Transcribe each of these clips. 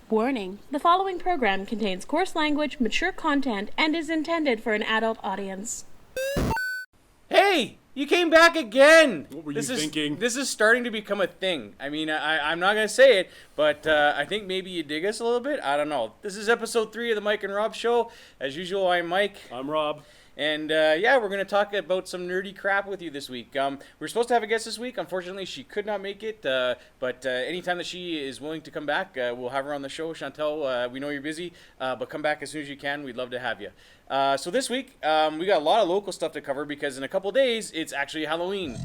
Warning: the following program contains coarse language, mature content, and is intended for an adult audience. Hey! You came back again! What were you thinking? This is starting to become a thing. I mean, I'm not going to say it, but I think maybe you dig us a little bit. I don't know. This is episode 3 of the Mike and Rob Show. As usual, I'm Mike. I'm Rob. And yeah, we're going to talk about some nerdy crap with you this week. We were supposed to have a guest this week. Unfortunately, she could not make it. But anytime that she is willing to come back, we'll have her on the show. Chantel, we know you're busy, but come back as soon as you can. We'd love to have you. So this week, we got a lot of local stuff to cover because in a couple days, it's actually Halloween.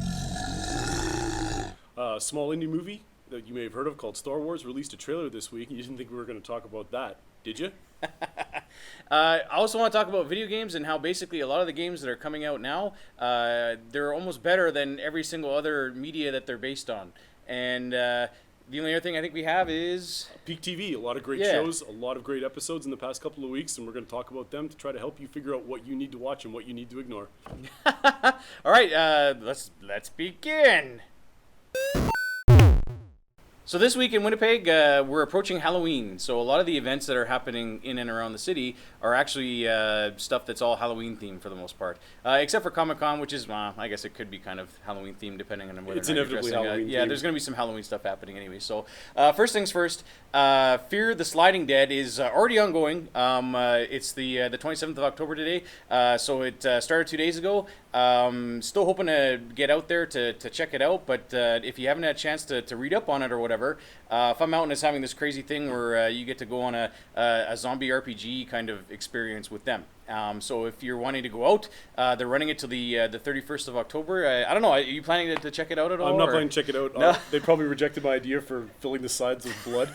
A small indie movie that you may have heard of called Star Wars released a trailer this week. You didn't think we were going to talk about that, did you? I also want to talk about video games and how basically a lot of the games that are coming out now, they're almost better than every single other media that they're based on. And the only other thing I think we have is Peak TV, a lot of great shows, a lot of great episodes in the past couple of weeks, and we're going to talk about them to try to help you figure out what you need to watch and what you need to ignore. All right, let's begin. So this week in Winnipeg, we're approaching Halloween. So a lot of the events that are happening in and around the city are actually stuff that's all Halloween themed for the most part. Except for Comic-Con, which is, I guess it could be kind of Halloween themed depending on whether it's or not inevitably you're dressing. Halloween Yeah, themed. there's going to be some Halloween stuff happening anyway. So first things first, Fear the Sliding Dead is already ongoing. It's the 27th of October today. So it started 2 days ago. Still hoping to get out there to check it out, but if you haven't had a chance to read up on it or whatever, Fun Mountain is having this crazy thing where you get to go on a zombie RPG kind of experience with them. So if you're wanting to go out, they're running it till the 31st of October. I don't know, are you planning to check it out at all? I'm not planning to check it out. No? They probably rejected my idea for filling the sides with blood.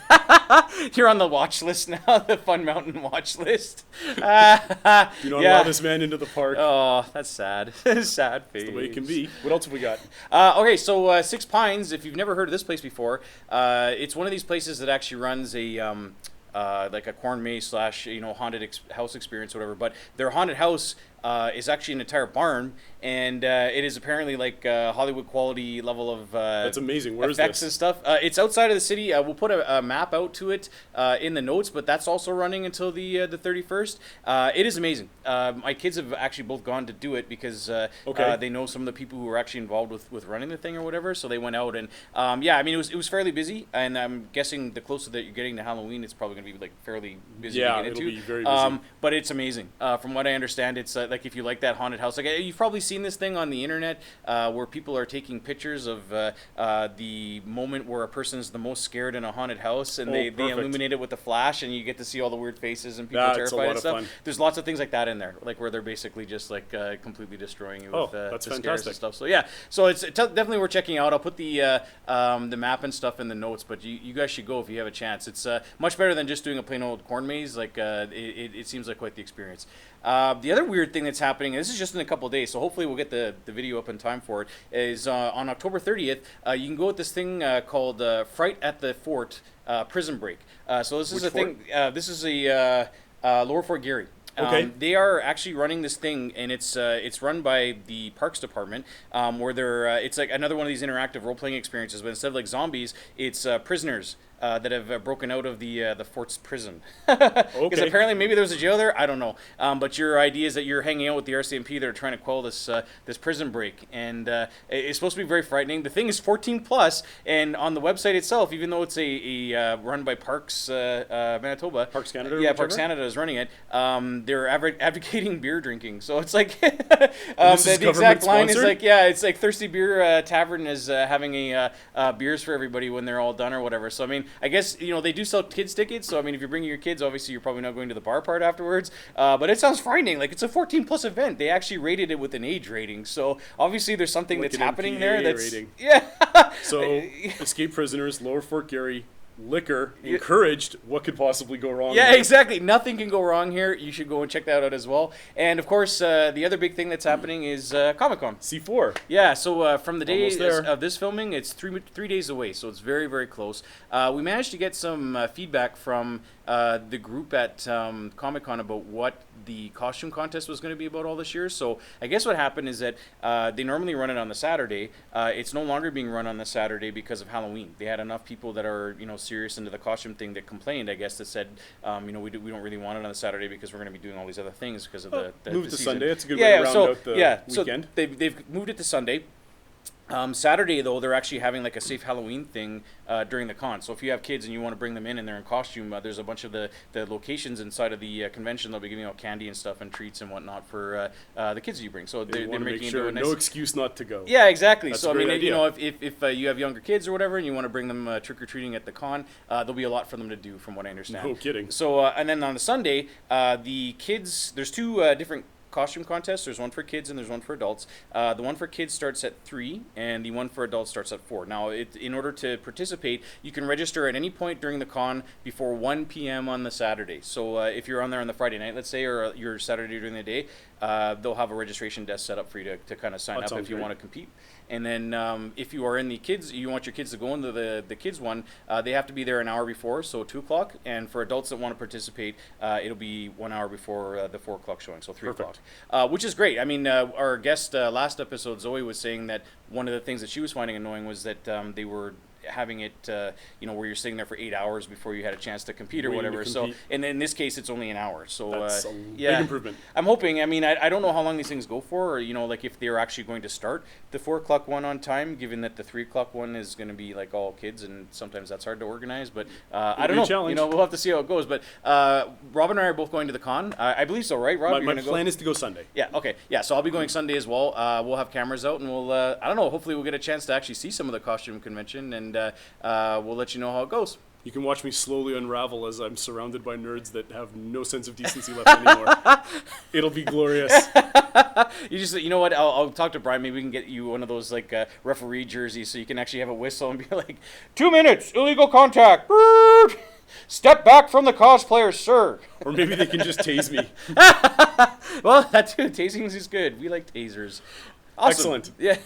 You're on the watch list now, the Fun Mountain watch list. Do not allow this man into the park. Oh, that's sad. Sad face. That's the way it can be. What else have we got? Okay, so Six Pines, if you've never heard of this place before, it's one of these places that actually runs a like a corn maze / haunted house experience, or whatever. But their haunted house is actually an entire barn, and it is apparently like Hollywood quality level of That's amazing. Where is effects this? and stuff. It's outside of the city. We'll put a map out to it in the notes, but that's also running until the 31st. It is amazing. My kids have actually both gone to do it because they know some of the people who are actually involved with running the thing or whatever. So they went out and yeah, I mean it was fairly busy, and I'm guessing the closer that you're getting to Halloween, it's probably going to be like fairly busy to get into. It'll be very busy. But it's amazing. From what I understand, it's like if you like that haunted house, like you've probably seen this thing on the internet where people are taking pictures of the moment where a person's the most scared in a haunted house, and they illuminate it with the flash, and you get to see all the weird faces and people terrified and stuff. There's lots of things like that in there, like where they're basically just like completely destroying you with that's the scares fantastic. and stuff. So yeah, so it's definitely worth checking out. I'll put the map and stuff in the notes, but you guys should go if you have a chance. It's much better than just doing a plain old corn maze. Like it seems like quite the experience. The other weird thing that's happening, and this is just in a couple of days, so hopefully we'll get the video up in time for it, is on October 30th, you can go with this thing called Fright at the Fort Prison Break. So this is a thing, this is a Lower Fort Garry. They are actually running this thing, and it's run by the Parks Department, where they're it's like another one of these interactive role-playing experiences, but instead of like zombies, it's prisoners that have broken out of the fort's prison. Because apparently maybe there's a jail there. I don't know. But your idea is that you're hanging out with the RCMP that are trying to quell this prison break, and it's supposed to be very frightening. The thing is 14 plus, and on the website itself, even though it's a run by Parks Manitoba, Parks Canada. Yeah, Parks Canada is running it. They're advocating beer drinking. So it's like the exact line is sponsored? like, it's like Thirsty Beer Tavern is having a beers for everybody when they're all done or whatever. So I mean, I guess they do sell kids tickets. So I mean, if you're bringing your kids, obviously you're probably not going to the bar part afterwards. But it sounds frightening. Like it's a 14 plus event. They actually rated it with an age rating. So obviously there's something like that's happening MPAA there. That's rating. Yeah. So escaped prisoners, Lower Fort Garry. Liquor encouraged. What could possibly go wrong? Yeah, there? exactly. Nothing can go wrong here. You should go and check that out as well. And of course, the other big thing that's happening is Comic-Con. C4. Yeah. So from the day Almost there. of this filming, it's three days away. So it's very, very close. We managed to get some feedback from the group at Comic-Con about what the costume contest was going to be about all this year. So I guess what happened is that they normally run it on the Saturday. It's no longer being run on the Saturday because of Halloween. They had enough people that are serious into the costume thing that complained, I guess, that said, we don't really want it on a Saturday because we're going to be doing all these other things because of the move it the to season. Sunday. It's a good way to round out the weekend. So they've moved it to Sunday. Saturday, though, they're actually having like a safe Halloween thing during the con. So if you have kids and you want to bring them in and they're in costume, there's a bunch of the locations inside of the convention. They'll be giving out candy and stuff and treats and whatnot for the kids that you bring. So they're making sure it nice. No excuse not to go. Yeah, exactly. That's so a great idea. If you have younger kids or whatever and you want to bring them trick or treating at the con, there'll be a lot for them to do, from what I understand. No kidding. So and then on the Sunday, the kids, there's two different costume contests. There's one for kids and there's one for adults. The one for kids starts at 3 and the one for adults starts at 4. Now, in order to participate, you can register at any point during the con before 1 p.m. on the Saturday. So if you're on there on the Friday night, let's say, or your Saturday during the day, they'll have a registration desk set up for you to kind of sign up if you want to compete. And then if you are in the kids, you want your kids to go into the kids one, they have to be there an hour before, so 2 o'clock. And for adults that want to participate, it'll be 1 hour before the 4 o'clock showing, so 3 o'clock. Which is great. I mean, our guest last episode, Zoe, was saying that one of the things that she was finding annoying was that they were having it, where you're sitting there for 8 hours before you had a chance to compete or whatever. So, and in this case, it's only an hour. So, that's a big improvement. I'm hoping. I mean, I don't know how long these things go for, or like if they're actually going to start the 4 o'clock one on time, given that the 3 o'clock one is going to be like all kids, and sometimes that's hard to organize. But I don't know. Challenge. We'll have to see how it goes. But Rob and I are both going to the con. I believe so, right, Rob? My plan is to go Sunday. Yeah. Okay. Yeah. So I'll be going Sunday as well. We'll have cameras out, and we'll. I don't know. Hopefully, we'll get a chance to actually see some of the costume convention, and we'll let you know how it goes. You can watch me slowly unravel as I'm surrounded by nerds that have no sense of decency left anymore. It'll be glorious. You know what? I'll talk to Brian. Maybe we can get you one of those like referee jerseys so you can actually have a whistle and be like, 2 minutes, illegal contact. Step back from the cosplayers, sir. Or maybe they can just tase me. Well, that too. Tasings is good. We like tasers. Awesome. Excellent. Yeah.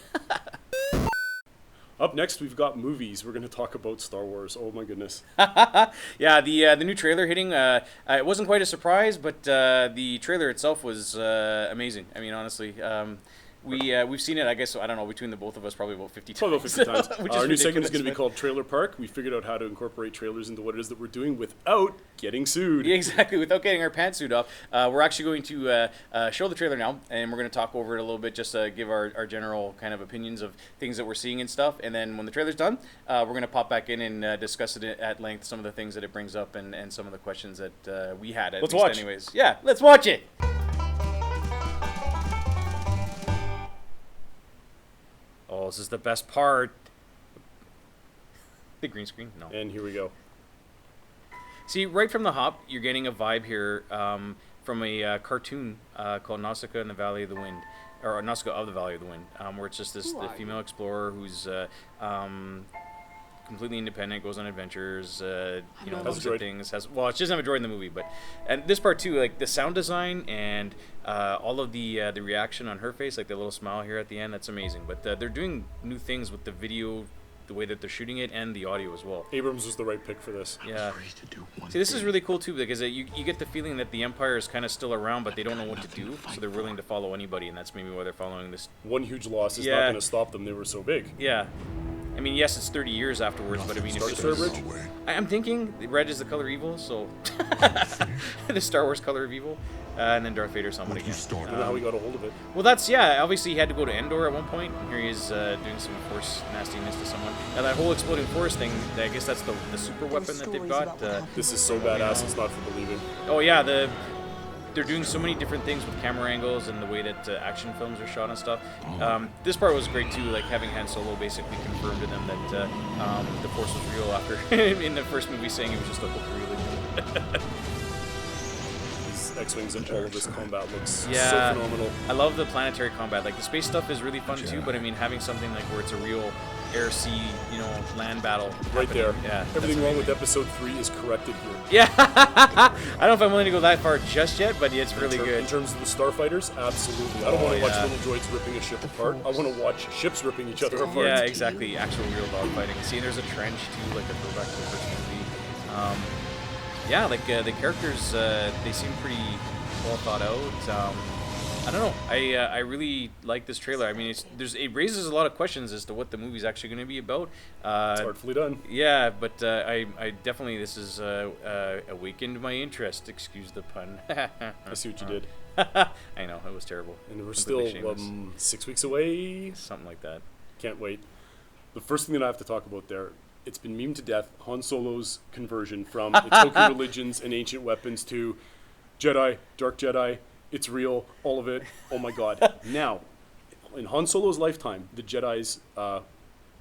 Up next, we've got movies. We're going to talk about Star Wars. Oh my goodness. Yeah, the new trailer hitting. It wasn't quite a surprise, but the trailer itself was amazing. I mean, honestly, we've seen it. I guess I don't know, between the both of us, probably about 50 times. Probably about 50 times. Our new segment is going to be but- called Trailer Park. We figured out how to incorporate trailers into what it is that we're doing without getting sued. Yeah, exactly. Without getting our pantsuit off, we're actually going to show the trailer now, and we're going to talk over it a little bit, just to give our general kind of opinions of things that we're seeing and stuff. And then when the trailer's done, we're going to pop back in and discuss it at length, some of the things that it brings up, and some of the questions that we had. Let's watch. Anyways, yeah, let's watch it. Oh, this is the best part. The green screen? No. And here we go. See, right from the hop, you're getting a vibe here from a cartoon called Nausicaa in the Valley of the Wind, or Nausicaa of the Valley of the Wind, where it's just the female explorer who's completely independent, goes on adventures, looks at things. She doesn't have a droid in the movie, and this part too, like the sound design and all of the reaction on her face, like the little smile here at the end, that's amazing. But they're doing new things with the video, the way that they're shooting it, and the audio as well. Abrams was the right pick for this. Yeah. See, this is really cool too, because you get the feeling that the Empire is kind of still around, but they don't know what to do, so they're willing to follow anybody, and that's maybe why they're following this. One huge loss is not going to stop them. They were so big. Yeah. I mean, yes, it's 30 years afterwards, but I mean, I'm thinking red is the color evil, so the Star Wars color of evil, and then Darth Vader someone again. I don't know how we got a hold of it. Well, obviously he had to go to Endor at one point, and here he is doing some Force nastiness to someone. Now that whole exploding Force thing, I guess that's the super weapon that they've got. This is so badass, it's not for believing. Oh yeah, they're doing so many different things with camera angles and the way that action films are shot and stuff. This part was great too, like having Han Solo basically confirm to them that the Force was real after in the first movie saying it was just a hook reel. These X-Wings and all of this combat looks so Yeah. phenomenal. I love the planetary combat. Like the space stuff is really fun too, but I mean having something like where it's a real air-sea, land battle. Right happening. there. Yeah. Everything wrong with Episode 3 is corrected here. Yeah. I don't know if I'm willing to go that far just yet, but it's really good. In terms of the starfighters, absolutely. I don't want to watch little droids ripping a ship apart. I want to watch ships ripping each other apart. Yeah, exactly. Actual real dogfighting. See, there's a trench too, like a throwback to the first movie. The characters, they seem pretty well thought out. I don't know. I really like this trailer. I mean, it raises a lot of questions as to what the movie's actually going to be about. It's artfully done. Yeah, but I definitely, this has awakened my interest. Excuse the pun. I see what you did. I know, it was terrible. And we're Completely still shameless. 6 weeks away. Something like that. Can't wait. The first thing that I have to talk about there, it's been memed to death, Han Solo's conversion from the Token religions and ancient weapons to Jedi, Dark Jedi, it's real, all of it. Oh my god. Now, in Han Solo's lifetime, the Jedis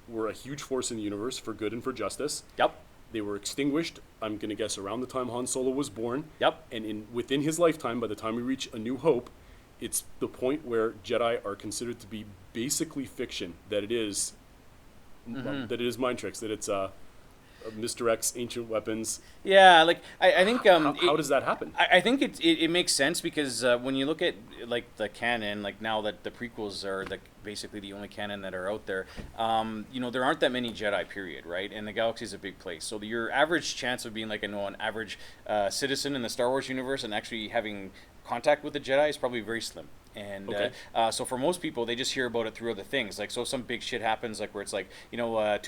were a huge force in the universe for good and for justice. Yep. They were extinguished, I'm going to guess, around the time Han Solo was born. Yep. And within his lifetime, by the time we reach A New Hope, it's the point where Jedi are considered to be basically fiction, that it is mind tricks, that it's misdirects ancient weapons. Yeah, like I think how does that happen? I think it makes sense because when you look at like the canon, like now that the prequels are basically the only canon that are out there, there aren't that many Jedi, period, right? And the galaxy is a big place, so your average chance of being like an average citizen in the Star Wars universe and actually having contact with the Jedi is probably very slim. And Okay. So for most people, they just hear about it through other things. Like, so some big shit happens, like where it's like, two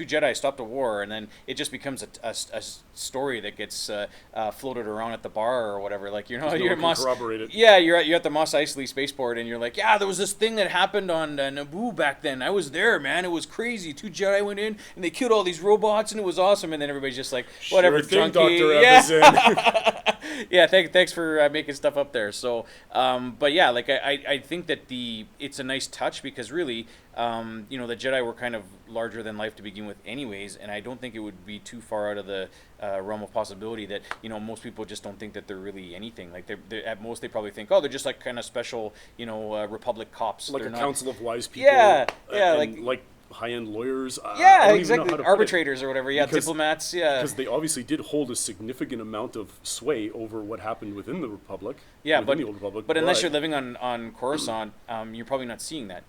Jedi stopped a war, and then it just becomes a story that gets floated around at the bar or whatever. Like, No one you're at can Mos. corroborate it. Yeah, you're at the Mos Eisley spaceport, and you're like, yeah, there was this thing that happened on Naboo back then. I was there, man. It was crazy. Two Jedi went in, and they killed all these robots, and it was awesome. And then everybody's just like, whatever, Sure thing, drunkie. Dr. Yeah. Yeah, thanks for making stuff up there. So, but yeah, like I think that it's a nice touch because really, the Jedi were kind of larger than life to begin with, anyways, and I don't think it would be too far out of the realm of possibility that most people just don't think that they're really anything. Like they're at most they probably think, oh, they're just like kind of special, Republic cops, Like they're a not, council of wise people. Yeah, yeah, and like high-end lawyers. yeah, I don't even know exactly, how to put it. arbitrators or whatever. Yeah, Because- diplomats. Yeah, Because they obviously did hold a significant amount of sway over what happened within the Republic. Yeah, within but the Old Republic. but unless you're living on Coruscant, you're probably not seeing that.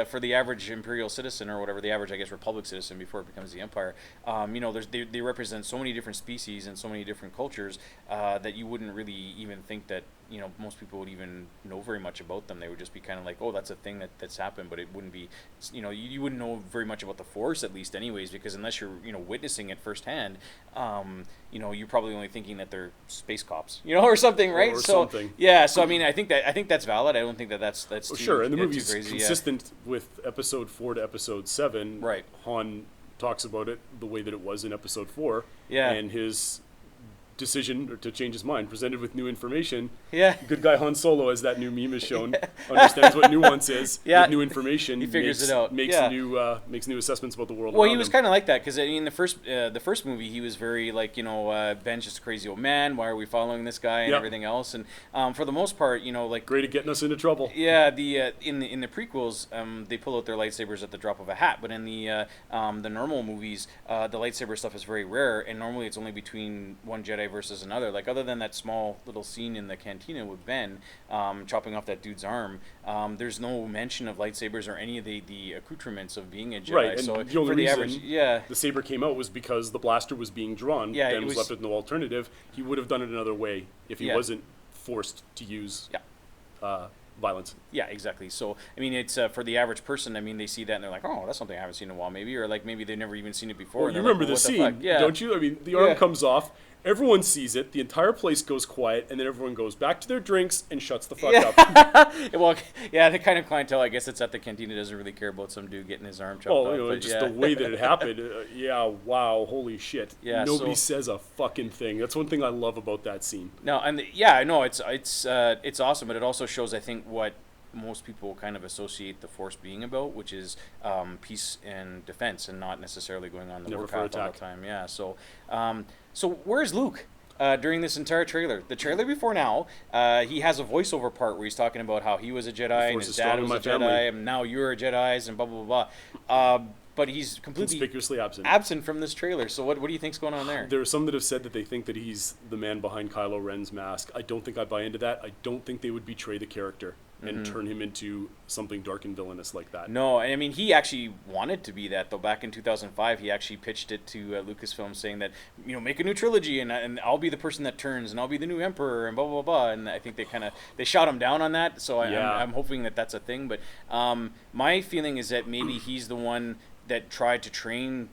For the average Imperial citizen or whatever, the average, I guess, Republic citizen before it becomes the Empire, they represent so many different species and so many different cultures that you wouldn't really even think that most people would even know very much about them. They would just be kind of like, oh, that's a thing that's happened, but it wouldn't be, you wouldn't know very much about the Force, at least, anyways, because unless you're witnessing it firsthand, you're probably only thinking that they're space cops, or something, right? Or so something. yeah, so I mean, I think that's valid. I don't think that's too, Sure, and the too movie's crazy. consistent with Episode 4 to Episode 7. Right. Han talks about it the way that it was in Episode 4. Yeah. And his decision to change his mind, presented with new information. Yeah. Good guy Han Solo, as that new meme has shown, understands what nuance is. Yeah. With new information, He figures makes, it out. Makes Yeah. new assessments about the world. Well, around he was him. kind of like that because I mean, the first movie, he was very like, Ben's just a crazy old man. Why are we following this guy and Yep. everything else? And for the most part, like. Great at getting us into trouble. Yeah, in the prequels, they pull out their lightsabers at the drop of a hat. But in the normal movies, the lightsaber stuff is very rare, and normally it's only between one Jedi versus another. Like other than that small little scene in the cantina with Ben chopping off that dude's arm, there's no mention of lightsabers or any of the accoutrements of being a Jedi. Right, and so the only for the reason average, yeah. the saber came out was because the blaster was being drawn. Yeah, Ben it was was- left with no alternative. He would have done it another way if he Yeah. wasn't forced to use violence. Yeah, exactly. So, I mean, it's for the average person. I mean, they see that and they're like, "Oh, that's something I haven't seen in a while, maybe," or like maybe they've never even seen it before. Well, and you they're like, remember "Well, the what fuck?" scene, Yeah. don't you? I mean, the arm Yeah. comes off, everyone sees it, the entire place goes quiet, and then everyone goes back to their drinks and shuts the fuck up. Well, yeah, the kind of clientele, I guess, it's at the cantina doesn't really care about some dude getting his arm chopped Oh, off. But just yeah. the way that it happened. Yeah, wow, holy shit. Yeah, Nobody so- says a fucking thing. That's one thing I love about that scene. No, and yeah, no, it's awesome, but it also shows, I think, what most people kind of associate the Force being about, which is peace and defense, and not necessarily going on the Never for warpath all attack. the time. Yeah. So where's Luke during this entire trailer? The trailer before now, he has a voiceover part where he's talking about how he was a Jedi and Force his is dad strong in was a my family. Jedi, and now you're a Jedi, and blah blah blah blah. But he's completely Conspicuously absent. absent from this trailer. So what do you think's going on there? There are some that have said that they think that he's the man behind Kylo Ren's mask. I don't think I buy into that. I don't think they would betray the character. and turn him into something dark and villainous like that. No, I mean, he actually wanted to be that, though. Back in 2005, he actually pitched it to Lucasfilm, saying that, make a new trilogy, and I'll be the person that turns, and I'll be the new emperor, and blah, blah, blah. And I think they shot him down on that, so I'm hoping that that's a thing. But my feeling is that maybe he's the one that tried to train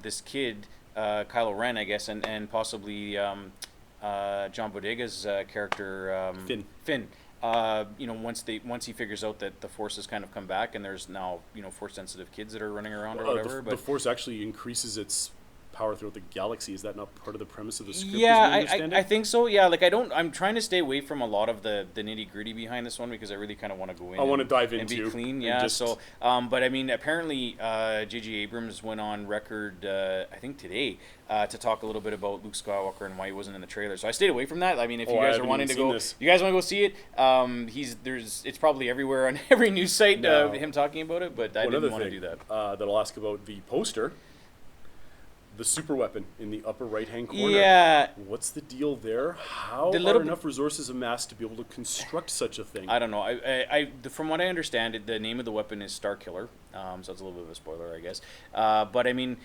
this kid, Kylo Ren, I guess, and possibly John Bodega's character, Finn. Once he figures out that the Force has kind of come back and there's now, Force sensitive kids that are running around or whatever. The Force actually increases its power throughout the galaxy. Is that not part of the premise of the script? Yeah, I think so. Yeah, I'm trying to stay away from a lot of the nitty gritty behind this one because I really kind of want to go in. I want to dive into and be clean. Yeah. But I mean, apparently, J.J. Abrams went on record, I think today, to talk a little bit about Luke Skywalker and why he wasn't in the trailer. So I stayed away from that. I mean, if you guys are wanting to go, you guys want to go see it. It's probably everywhere on every news site. Him talking about it, but I didn't want to do that. That I'll ask about the poster. The super weapon in the upper right-hand corner. Yeah. What's the deal there? How are enough resources amassed to be able to construct such a thing? I don't know. From what I understand, the name of the weapon is Starkiller. So it's a little bit of a spoiler, I guess. But I mean,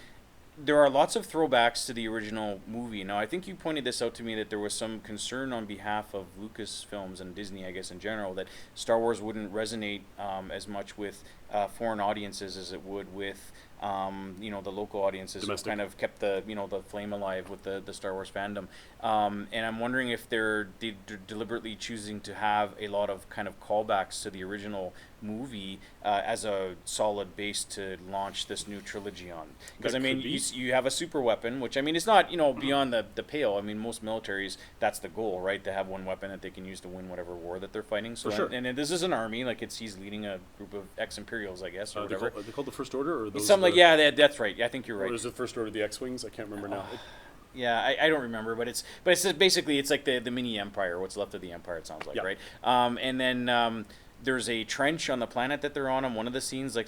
there are lots of throwbacks to the original movie. Now, I think you pointed this out to me that there was some concern on behalf of Lucasfilms and Disney, I guess, in general, that Star Wars wouldn't resonate as much with foreign audiences as it would with the local audiences who kind of kept the flame alive with the Star Wars fandom. And I'm wondering if they're deliberately choosing to have a lot of kind of callbacks to the original movie as a solid base to launch this new trilogy on. Because I mean, you have a super weapon, which I mean, it's not beyond the pale. I mean, most militaries, that's the goal, right? To have one weapon that they can use to win whatever war that they're fighting. So, for sure. And this is an army, like he's leading a group of ex-Imperials, I guess, or whatever. Are they called the First Order, or those? That's right. I think you're right. Or is it First Order the X-wings? I can't remember now. Yeah, I don't remember, but it's basically it's like the mini empire, what's left of the empire. It sounds like, right? And then there's a trench on the planet that they're on one of the scenes.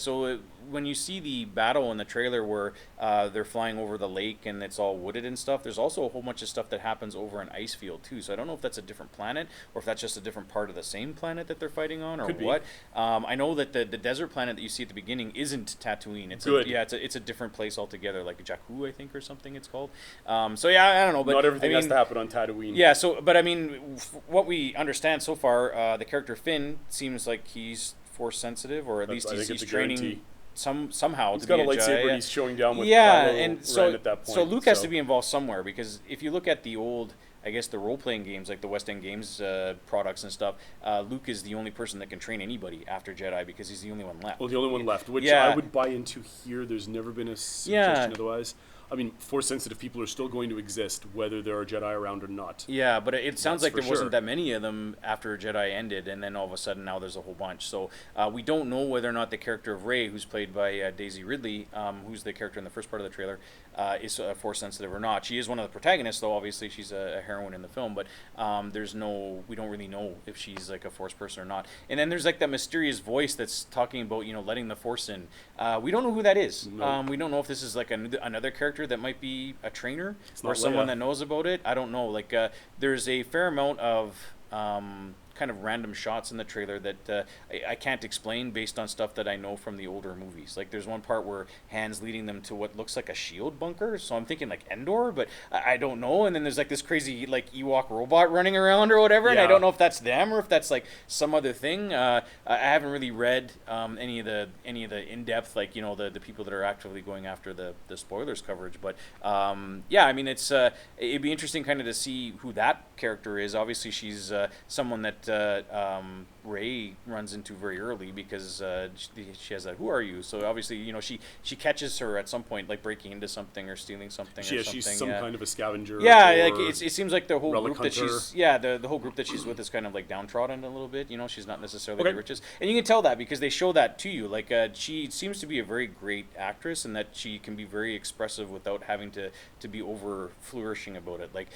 When you see the battle in the trailer where they're flying over the lake and it's all wooded and stuff, there's also a whole bunch of stuff that happens over an ice field too. So I don't know if that's a different planet or if that's just a different part of the same planet that they're fighting on, or Could be. what. I know that the desert planet that you see at the beginning isn't Tatooine. It's it's a different place altogether, like Jakku, I think, or something it's called. I don't know, but not everything has to happen on Tatooine. Yeah. So, but I mean, what we understand so far, the character Finn seems like he's Force sensitive, or at least he's training somehow. He's got a lightsaber. Jedi. He's showing down with and Ren at that point. So Luke has to be involved somewhere, because if you look at the old, I guess, the role-playing games, like the West End Games products and stuff, Luke is the only person that can train anybody after Jedi because he's the only one left. Well, the only one left, which I would buy into here. There's never been a suggestion otherwise. I mean, Force-sensitive people are still going to exist, whether there are Jedi around or not. Yeah, but it sounds like there wasn't that many of them after Jedi ended, and then all of a sudden now there's a whole bunch. So we don't know whether or not the character of Rey, who's played by Daisy Ridley, who's the character in the first part of the trailer, is Force-sensitive or not. She is one of the protagonists, though. Obviously, she's a heroine in the film, but we don't really know if she's like a Force person or not. And then there's like that mysterious voice that's talking about letting the Force in. We don't know who that is. No. We don't know if this is like another character that might be a trainer or Leia. someone that knows about it. I don't know. Like there's a fair amount of kind of random shots in the trailer that I can't explain based on stuff that I know from the older movies. Like there's one part where Han's leading them to what looks like a shield bunker, so I'm thinking like Endor, but I don't know. And then there's like this crazy like Ewok robot running around or whatever, and I don't know if that's them or if that's like some other thing. I haven't really read any of the in-depth, like the people that are actively going after the spoilers coverage, but I mean it'd be interesting kind of to see who that character is. Obviously she's someone that Rey runs into very early, because she has that "Who are you?" So obviously, she catches her at some point, like breaking into something or stealing something. She's some kind of a scavenger. Yeah, like it seems like the whole group hunter. that she's the whole group that she's with is kind of like downtrodden a little bit. She's not necessarily the richest, and you can tell that because they show that to you. Like she seems to be a very great actress, and that she can be very expressive without having to be over flourishing about it. Like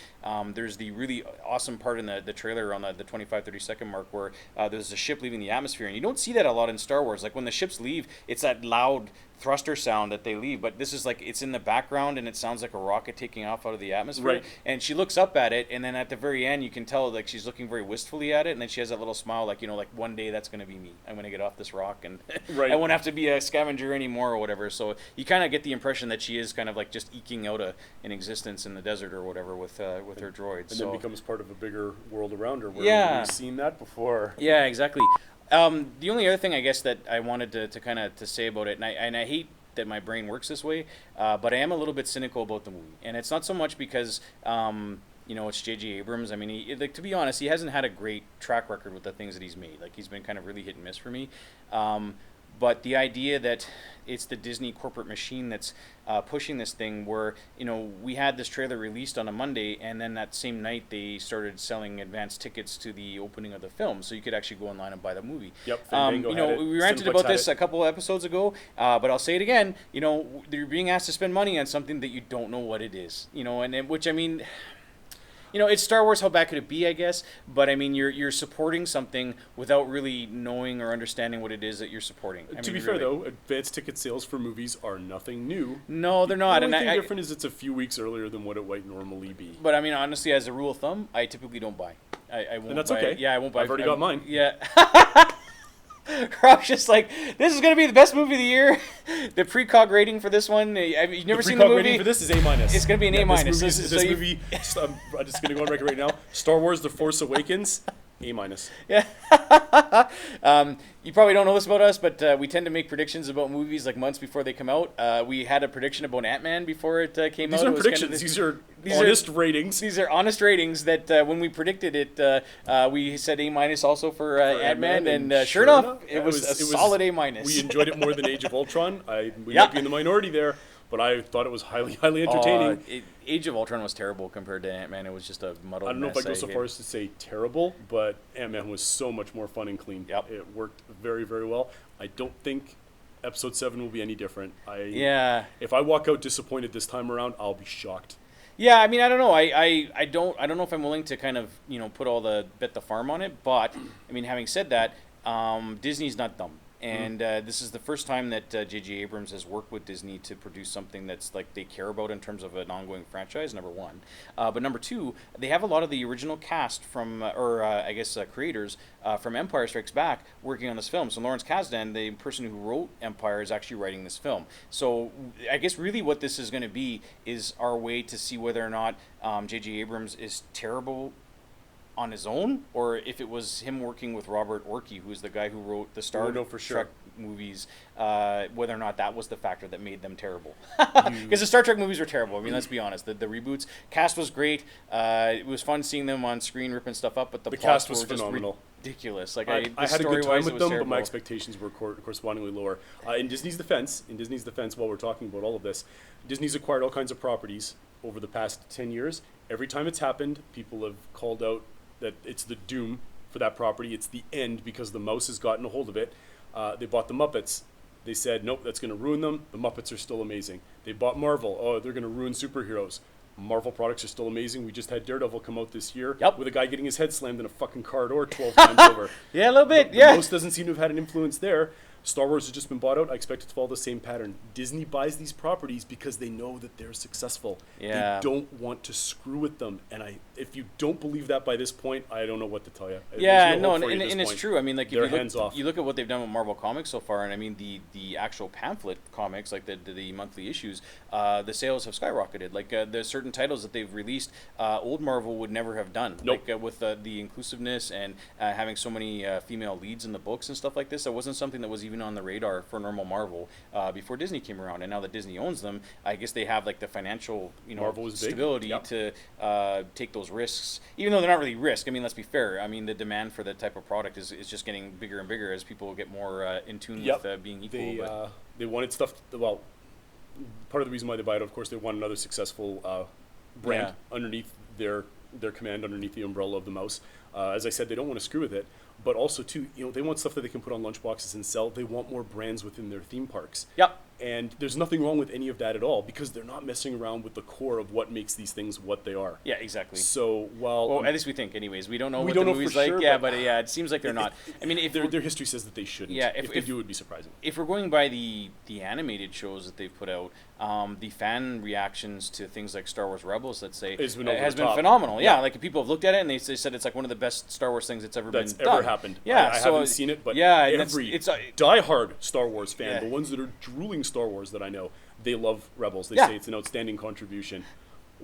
there's the really awesome part in the trailer on the 25-30-second mark where there's a ship leaving the atmosphere, and you don't see that a lot in Star Wars. Like when the ships leave, it's that loud thruster sound that they leave, but this is like it's in the background and it sounds like a rocket taking off out of the atmosphere. Right. And she looks up at it, and then at the very end you can tell like she's looking very wistfully at it, and then she has that little smile, like, you know, like one day that's going to be me. I'm going to get off this rock and Right. I won't have to be a scavenger anymore or whatever. So you kind of get the impression that she is kind of like just eking out an existence in the desert or whatever with her droids. And so then becomes part of a bigger world around her. Where Yeah. we've seen that before. yeah, exactly. The only other thing I guess that I wanted to kind of to say about it, and I hate that my brain works this way, but I am a little bit cynical about the movie, and it's not so much because you know, it's J.J. Abrams. I mean, like, to be honest, he hasn't had a great track record with the things that he's made. Like, he's been kind of really hit and miss for me. But the idea that it's the Disney corporate machine that's pushing this thing, where, you know, we had this trailer released on a Monday, and then that same night they started selling advance tickets to the opening of the film, so you could actually go online and buy the movie. Yep, Fandango you know, had it. we ranted Cineplex about had this it. a couple of episodes ago, but I'll say it again. You know, you're being asked to spend money on something that you don't know what it is. You know, and which, I mean, you know, it's Star Wars. How bad could it be, I guess? But I mean, you're supporting something without really knowing or understanding what it is that you're supporting. To be fair, though, advance ticket sales for movies are nothing new. No, they're not. The only And thing different is it's a few weeks earlier than what it might normally be. But I mean, honestly, as a rule of thumb, I typically don't buy. I won't. And that's buy, okay. Yeah, I won't buy. I've already got mine. Yeah. Rob's just like, this is going to be the best movie of the year. The precog rating for this one, you've never seen the movie. Rating for this is A-. It's going to be an A-. This So you- movie, I'm just going to go on record right now. Star Wars: The Force Awakens, A-. Yeah. You probably don't know this about us, but we tend to make predictions about movies like months before they come out. We had a prediction about Ant-Man before it came out. These It aren't was predictions. kind of These are these honest are- ratings. These are honest ratings that when we predicted it, we said A- also for Ant-Man, and sure enough, it was a solid A-. We enjoyed it more than Age of Ultron. We Yeah. might be in the minority there, but I thought it was highly entertaining. Age of Ultron was terrible compared to Ant-Man. It was just a muddled I don't know if mess. I go so hate far it. as to say terrible, but Ant-Man was so much more fun and clean. Yep. It worked very, very well. I don't think Episode 7 will be any different. Yeah. If I walk out disappointed this time around, I'll be shocked. Yeah, I mean, I don't know. I don't know if I'm willing to kind of, you know, put all the bet the farm on it. But I mean, having said that, Disney's not dumb, and this is the first time that J.J. Abrams has worked with Disney to produce something that's like they care about in terms of an ongoing franchise. Number one, but number two, they have a lot of the original cast from, creators from Empire Strikes Back working on this film. So Lawrence Kasdan, the person who wrote Empire, is actually writing this film. So I guess really what this is going to be is our way to see whether or not J.J. Abrams is terrible on his own, or if it was him working with Robert Orkey, who is the guy who wrote the Star know for sure. Trek movies, whether or not that was the factor that made them terrible. Because the Star Trek movies were terrible. I mean, let's be honest. The reboots, cast was great. It was fun seeing them on screen ripping stuff up, but the cast plots was were just phenomenal. ridiculous. Like I had a good story-wise, time it with was them, but my terrible. expectations were correspondingly lower. In Disney's defense, while we're talking about all of this, Disney's acquired all kinds of properties over the past 10 years. Every time it's happened, people have called out that it's the doom for that property. It's the end because the mouse has gotten a hold of it. They bought the Muppets. They said, nope, that's going to ruin them. The Muppets are still amazing. They bought Marvel. Oh, they're going to ruin superheroes. Marvel products are still amazing. We just had Daredevil come out this year with a guy getting his head slammed in a fucking car door 12 times over. Yeah, a little bit, The yeah. mouse doesn't seem to have had an influence there. Star Wars has just been bought out. I expect it to follow the same pattern. Disney buys these properties because they know that they're successful. Yeah. They don't want to screw with them. And if you don't believe that by this point, I don't know what to tell you. Yeah, There's no, hope for you and at this it's point. true. I mean, like, They're if you hands look, off. you look at what they've done with Marvel Comics so far, and I mean, the actual pamphlet comics, like the monthly issues, the sales have skyrocketed. Like, there's certain titles that they've released, old Marvel would never have done. Nope. Like, with the inclusiveness and having so many female leads in the books and stuff like this, that wasn't something that was even on the radar for normal Marvel before Disney came around. And now that Disney owns them, I guess they have like the financial, you know, Marvel was big. stability Yep. to take those risks, even though they're not really risk. I mean, let's be fair. I mean, the demand for that type of product is just getting bigger and bigger as people get more in tune with being equal. They wanted stuff. Well, part of the reason why they buy it, of course, they want another successful brand underneath their command, underneath the umbrella of the mouse. As I said, they don't want to screw with it, but also too, you know, they want stuff that they can put on lunchboxes and sell. They want more brands within their theme parks. Yep. And there's nothing wrong with any of that at all, because they're not messing around with the core of what makes these things what they are. Yeah, exactly. So while Well, at least we think, anyways. We don't know we what don't the know movie's for like. sure, Yeah, but but yeah, it seems like they're not. I mean, if their history says that they shouldn't. Yeah, if they do, it would be surprising. If we're going by the animated shows that they've put out, the fan reactions to things like Star Wars Rebels, let's say, It's been over has the been top. phenomenal. Yeah, Yeah. like people have looked at it and they said it's like one of the best Star Wars things that's ever That's been ever done. happened. Yeah, I so haven't seen it, but yeah, and every it's diehard Star Wars fan, Yeah. the ones that are drooling Star Wars that I know, they love Rebels. They Yeah. say it's an outstanding contribution.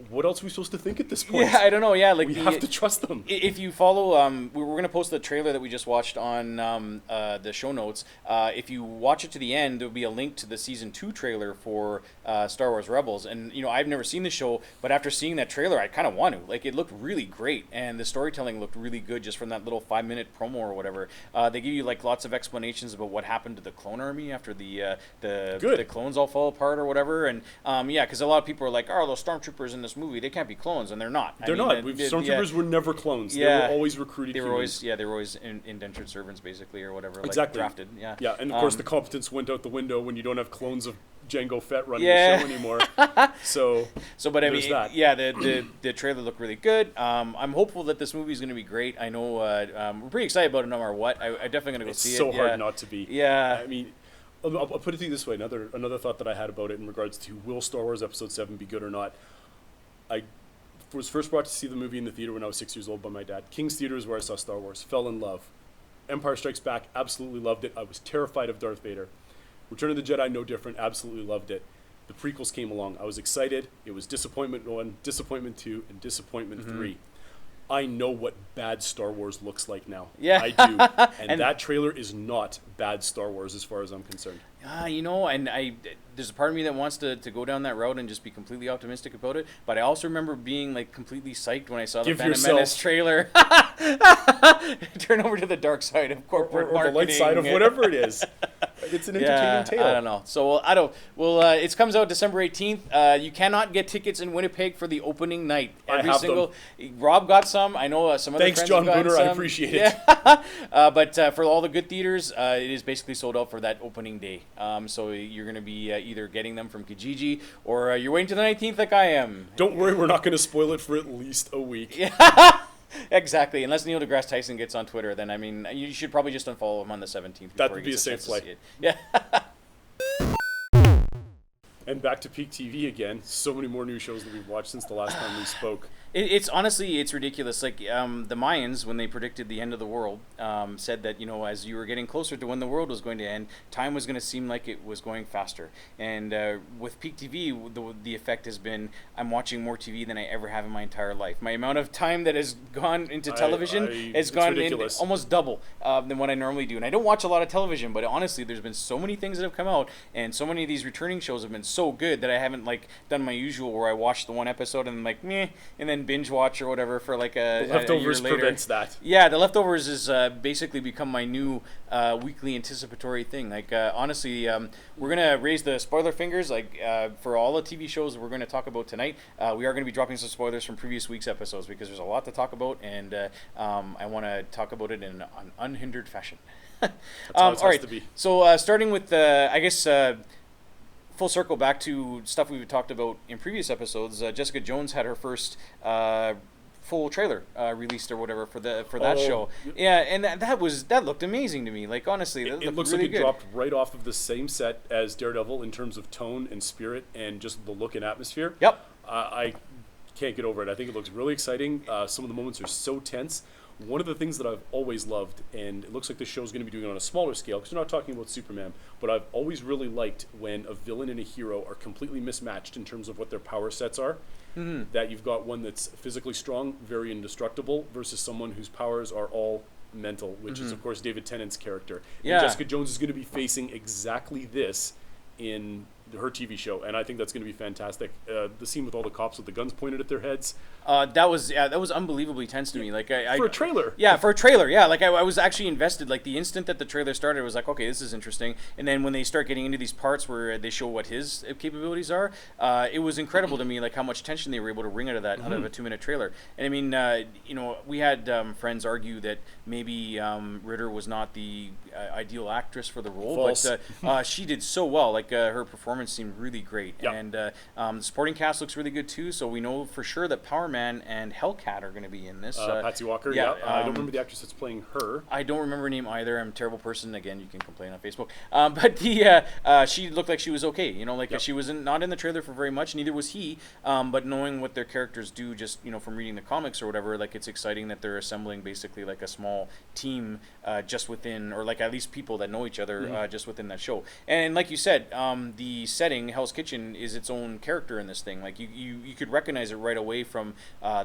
What else are we supposed to think at this point? Yeah, I don't know. Yeah, like we have to trust them. If you follow, we're going to post the trailer that we just watched on the show notes. If you watch it to the end, there'll be a link to the season 2 trailer for Star Wars Rebels. And I've never seen the show, but after seeing that trailer, I kind of want to. Like, it looked really great, and the storytelling looked really good just from that little 5-minute promo or whatever. They give you like lots of explanations about what happened to the clone army after the clones all fall apart or whatever. And yeah, because a lot of people are like, oh, those stormtroopers in this movie, they can't be clones, and they're not. They're not. Stormtroopers were never clones. They were always recruited humans. They were always indentured servants, basically, or whatever. Exactly. Like drafted. Yeah. Yeah, and of course the competence went out the window when you don't have clones of Jango Fett running Yeah. the show anymore. So but I there's mean, that. yeah, the trailer looked really good. I'm hopeful that this movie is going to be great. I know we're pretty excited about it no matter what. I'm definitely going to go see it. It's so hard Yeah. not to be. Yeah. I mean, I'll put it to you this way. Another thought that I had about it in regards to will Star Wars Episode 7 be good or not. I was first brought to see the movie in the theater when I was 6 years old by my dad. King's Theater is where I saw Star Wars. Fell in love. Empire Strikes Back, absolutely loved it. I was terrified of Darth Vader. Return of the Jedi, no different. Absolutely loved it. The prequels came along. I was excited. It was Disappointment 1, Disappointment 2, and Disappointment 3. I know what bad Star Wars looks like now. Yeah. I do. And that trailer is not bad Star Wars as far as I'm concerned. And there's a part of me that wants to go down that route and just be completely optimistic about it. But I also remember being like completely psyched when I saw the Phantom Menace trailer. Turn over to the dark side of corporate Or the marketing. light side of whatever it is. It's an entertaining tale. I don't know. So it comes out December 18th. You cannot get tickets in Winnipeg for the opening night. Rob got some. I know some other Thanks, friends John have gotten Booner. some. I appreciate it. But for all the good theaters, it is basically sold out for that opening day. So you're going to be either getting them from Kijiji or you're waiting to the 19th like I am. Don't worry, we're not going to spoil it for at least a week. Yeah. Exactly. Unless Neil deGrasse Tyson gets on Twitter, then I mean, you should probably just unfollow him on the 17th. That would be a safe play. Yeah. And back to Peak TV again. So many more new shows that we've watched since the last time we spoke. It's honestly, it's ridiculous. Like the Mayans, when they predicted the end of the world, said that as you were getting closer to when the world was going to end, time was going to seem like it was going faster. And with Peak TV, the effect has been I'm watching more TV than I ever have in my entire life. My amount of time that has gone into television has gone in almost double than what I normally do. And I don't watch a lot of television, but honestly, there's been so many things that have come out, and so many of these returning shows have been so good that I haven't done my usual where I watch the one episode and I'm meh, and then binge watch or whatever for a Leftovers year later. prevents that. Yeah, the Leftovers has basically become my new weekly anticipatory thing. Honestly, we're gonna raise the spoiler fingers. For all the TV shows that we're going to talk about tonight, we are going to be dropping some spoilers from previous week's episodes because there's a lot to talk about, and I want to talk about it in an unhindered fashion. That's how it has to be. So starting with full circle back to stuff we've talked about in previous episodes. Jessica Jones had her first full trailer released or whatever for that show. Yeah, and that looked amazing to me. Honestly, it looks really like it good. dropped right off of the same set as Daredevil in terms of tone and spirit and just the look and atmosphere. Yep. I can't get over it. I think it looks really exciting. Some of the moments are so tense. One of the things that I've always loved, and it looks like this show is going to be doing it on a smaller scale, because we're not talking about Superman, but I've always really liked when a villain and a hero are completely mismatched in terms of what their power sets are. Mm-hmm. That you've got one that's physically strong, very indestructible, versus someone whose powers are all mental, which is, of course, David Tennant's character. Yeah. And Jessica Jones is going to be facing exactly this in her TV show, and I think that's going to be fantastic. The scene with all the cops with the guns pointed at their heads. That was unbelievably tense to me. Like For a trailer. Yeah, for a trailer. Yeah, like I was actually invested. Like the instant that the trailer started, I was like, okay, this is interesting. And then when they start getting into these parts where they show what his capabilities are, it was incredible to me, like how much tension they were able to wring out of that out of a 2-minute trailer. And I mean, we had friends argue that maybe Ritter was not the ideal actress for the role, False. but she did so well. Like her performance seemed really great, Yep. and the supporting cast looks really good too. So we know for sure that Power Man and Hellcat are going to be in this. Patsy Walker. yeah, I don't remember the actress that's playing her. I don't remember her name either. I'm a terrible person. Again, you can complain on Facebook. But the she looked like she was okay. Like Yep. she was not in the trailer for very much. Neither was he. But knowing what their characters do, just from reading the comics or whatever, like it's exciting that they're assembling basically like a small team just within, or like at least people that know each other just within that show. And like you said, the setting, Hell's Kitchen, is its own character in this thing. Like you could recognize it right away from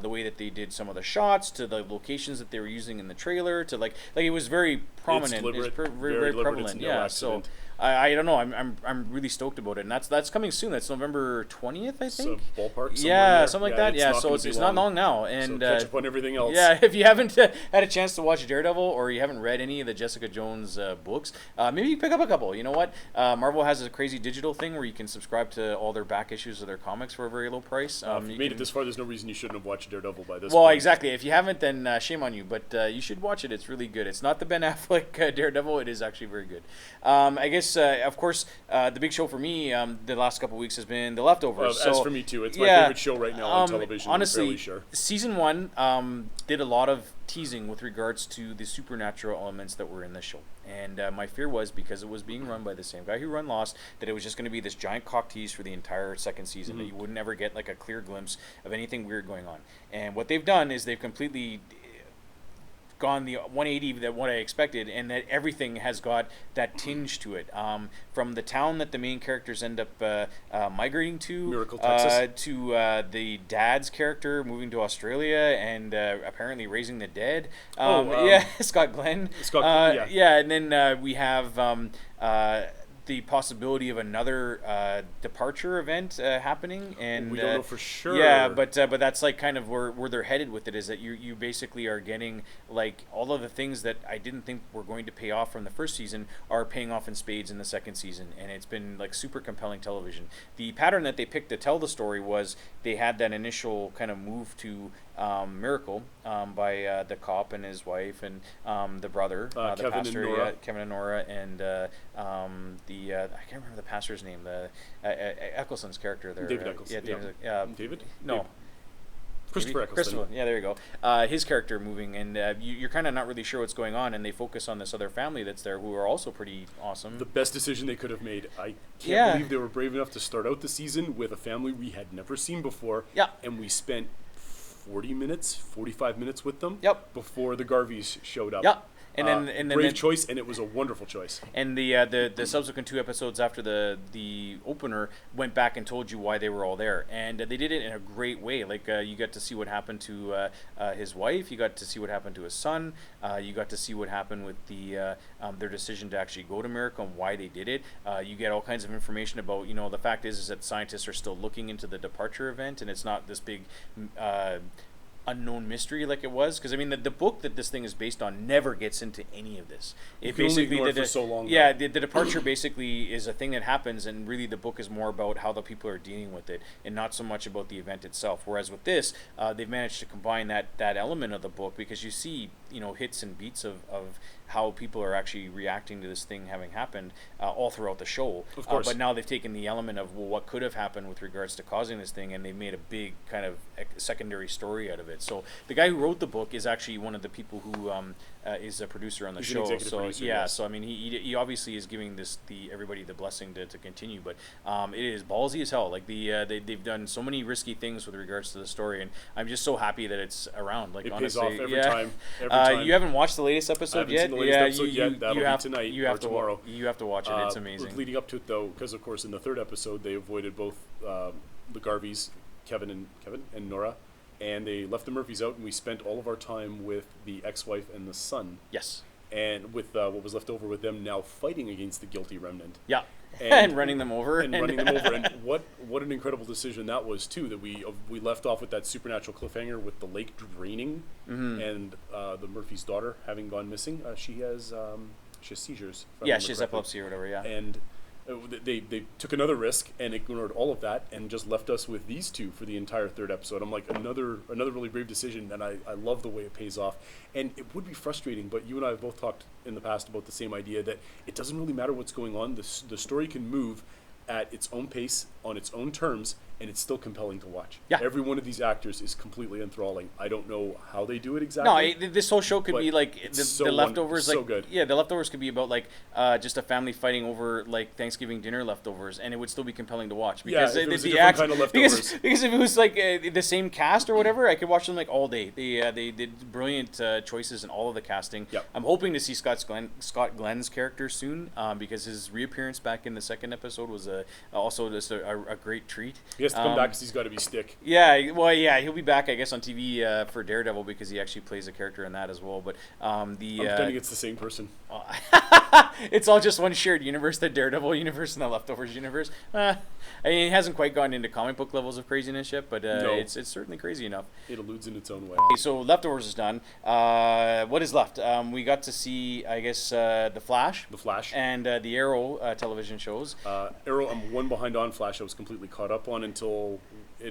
the way that they did some of the shots to the locations that they were using in the trailer to like it was very prominent. Deliberate, It's very deliberate. prevalent. It's no Yeah. So accident. I don't know. I'm really stoked about it, and that's coming soon. That's November 20th, I think. So ballpark. Yeah, There. something like that. Yeah, so gonna it's be not long now, and so catch up on everything else. yeah, if you haven't had a chance to watch Daredevil or you haven't read any of the Jessica Jones books, maybe you pick up a couple. You know what? Marvel has a crazy digital thing where you can subscribe to all their back issues of their comics for a very low price. If you made it this far, there's no reason you shouldn't have watched Daredevil by this Well, point. exactly. If you haven't, then shame on you. But you should watch it. It's really good. It's not the Ben Affleck Daredevil. It is actually very good. I guess, of course, the big show for me the last couple of weeks has been The Leftovers. As So, for me too, it's my favorite show right now on television. Honestly, I'm fairly sure. season 1 did a lot of teasing with regards to the supernatural elements that were in the show. And my fear was, because it was being run by the same guy who ran Lost, that it was just going to be this giant cock tease for the entire second season, that you wouldn't ever get like a clear glimpse of anything weird going on. And what they've done is they've completely gone the 180 that what I expected, and that everything has got that tinge to it. From the town that the main characters end up migrating to, Miracle, Texas. to the dad's character moving to Australia and apparently raising the dead. Yeah, Scott Glenn. Yeah. Yeah, and then we have the possibility of another departure event happening, and We don't know for sure. Yeah, but that's like kind of where they're headed with it, is that you basically are getting like all of the things that I didn't think were going to pay off from the first season are paying off in spades in the second season, and it's been like super compelling television. The pattern that they picked to tell the story was they had that initial kind of move to Miracle by the cop and his wife and the brother, the Kevin pastor, and Nora. yeah, Kevin and Nora, and I can't remember the pastor's name, the Eccleston's character there. David Eccleston. Yeah, David. David? No. David. Christopher Eccleston. Christopher, yeah, there you go. His character moving, and you're kind of not really sure what's going on, and they focus on this other family that's there who are also pretty awesome. The best decision they could have made. I can't Yeah. believe they were brave enough to start out the season with a family we had never seen before. Yeah. And we spent 45 minutes with them. Yep. Before the Garveys showed up. Yeah. And then brave choice, and it was a wonderful choice. And the subsequent 2 episodes after the opener went back and told you why they were all there, and they did it in a great way. Like you got to see what happened to his wife, you got to see what happened to his son, you got to see what happened with their decision to actually go to America and why they did it. You get all kinds of information about the fact is that scientists are still looking into the departure event, and it's not this big unknown mystery like it was, because I mean the book that this thing is based on never gets into any of this. It can only basically ignore it for so long, yeah, the departure basically is a thing that happens, and really the book is more about how the people are dealing with it and not so much about the event itself. Whereas with this, they've managed to combine that element of the book, because you see hits and beats of how people are actually reacting to this thing having happened all throughout the show. Of course. But now they've taken the element of what could have happened with regards to causing this thing, and they've made a big kind of secondary story out of it. So the guy who wrote the book is actually one of the people who is a producer on the He's an show. executive So producer, yeah, yes. so I mean he obviously is giving everybody the blessing to continue. But it is ballsy as hell. Like they've done so many risky things with regards to the story, and I'm just so happy that it's around. Like It honestly, pays off every yeah. time. Every time. You haven't watched the latest I episode haven't yet? seen the latest episode yet. That'll be have, tonight you or have tomorrow. You have to watch it. It's amazing. Leading up to it, though, because of course in the 3rd episode they avoided both the Garveys, Kevin and Nora, and they left the Murphys out, and we spent all of our time with the ex-wife and the son. Yes. and with what was left over with them now fighting against the guilty remnant. Yeah. And running them over. And running them over. And what an incredible decision that was, too, that we left off with that supernatural cliffhanger with the lake draining and the Murphy's daughter having gone missing. She has seizures. Yeah, she has epilepsy or whatever, yeah. And they took another risk and ignored all of that and just left us with these two for the entire third episode. I'm like, another really brave decision, and I love the way it pays off. And it would be frustrating, but you and I have both talked in the past about the same idea that it doesn't really matter what's going on. The story can move at its own pace, on its own terms, and it's still compelling to watch. Yeah. Every one of these actors is completely enthralling. I don't know how they do it exactly. No, this whole show could be like the leftovers. So like, good. Yeah, the leftovers could be about like just a family fighting over like Thanksgiving dinner leftovers, and it would still be compelling to watch because if it was a the different act- kind of leftovers. because if it was like the same cast or whatever, I could watch them like all day. They did brilliant choices in all of the casting. Yep. I'm hoping to see Scott Glenn's character soon because his reappearance back in the second episode was also just a great treat. He has to come back because he's got to be Stick. Yeah, well, yeah, he'll be back, I guess, on TV for Daredevil because he actually plays a character in that as well. But I'm pretending it's the same person. it's all just one shared universe, the Daredevil universe and the Leftovers universe. I mean, it hasn't quite gone into comic book levels of craziness yet, but No. it's certainly crazy enough. It alludes in its own way. Okay, so Leftovers is done. What is left? We got to see, I guess, The Flash. The Flash. And the Arrow television shows. Arrow, I'm one behind on. Flash, I was completely caught up on until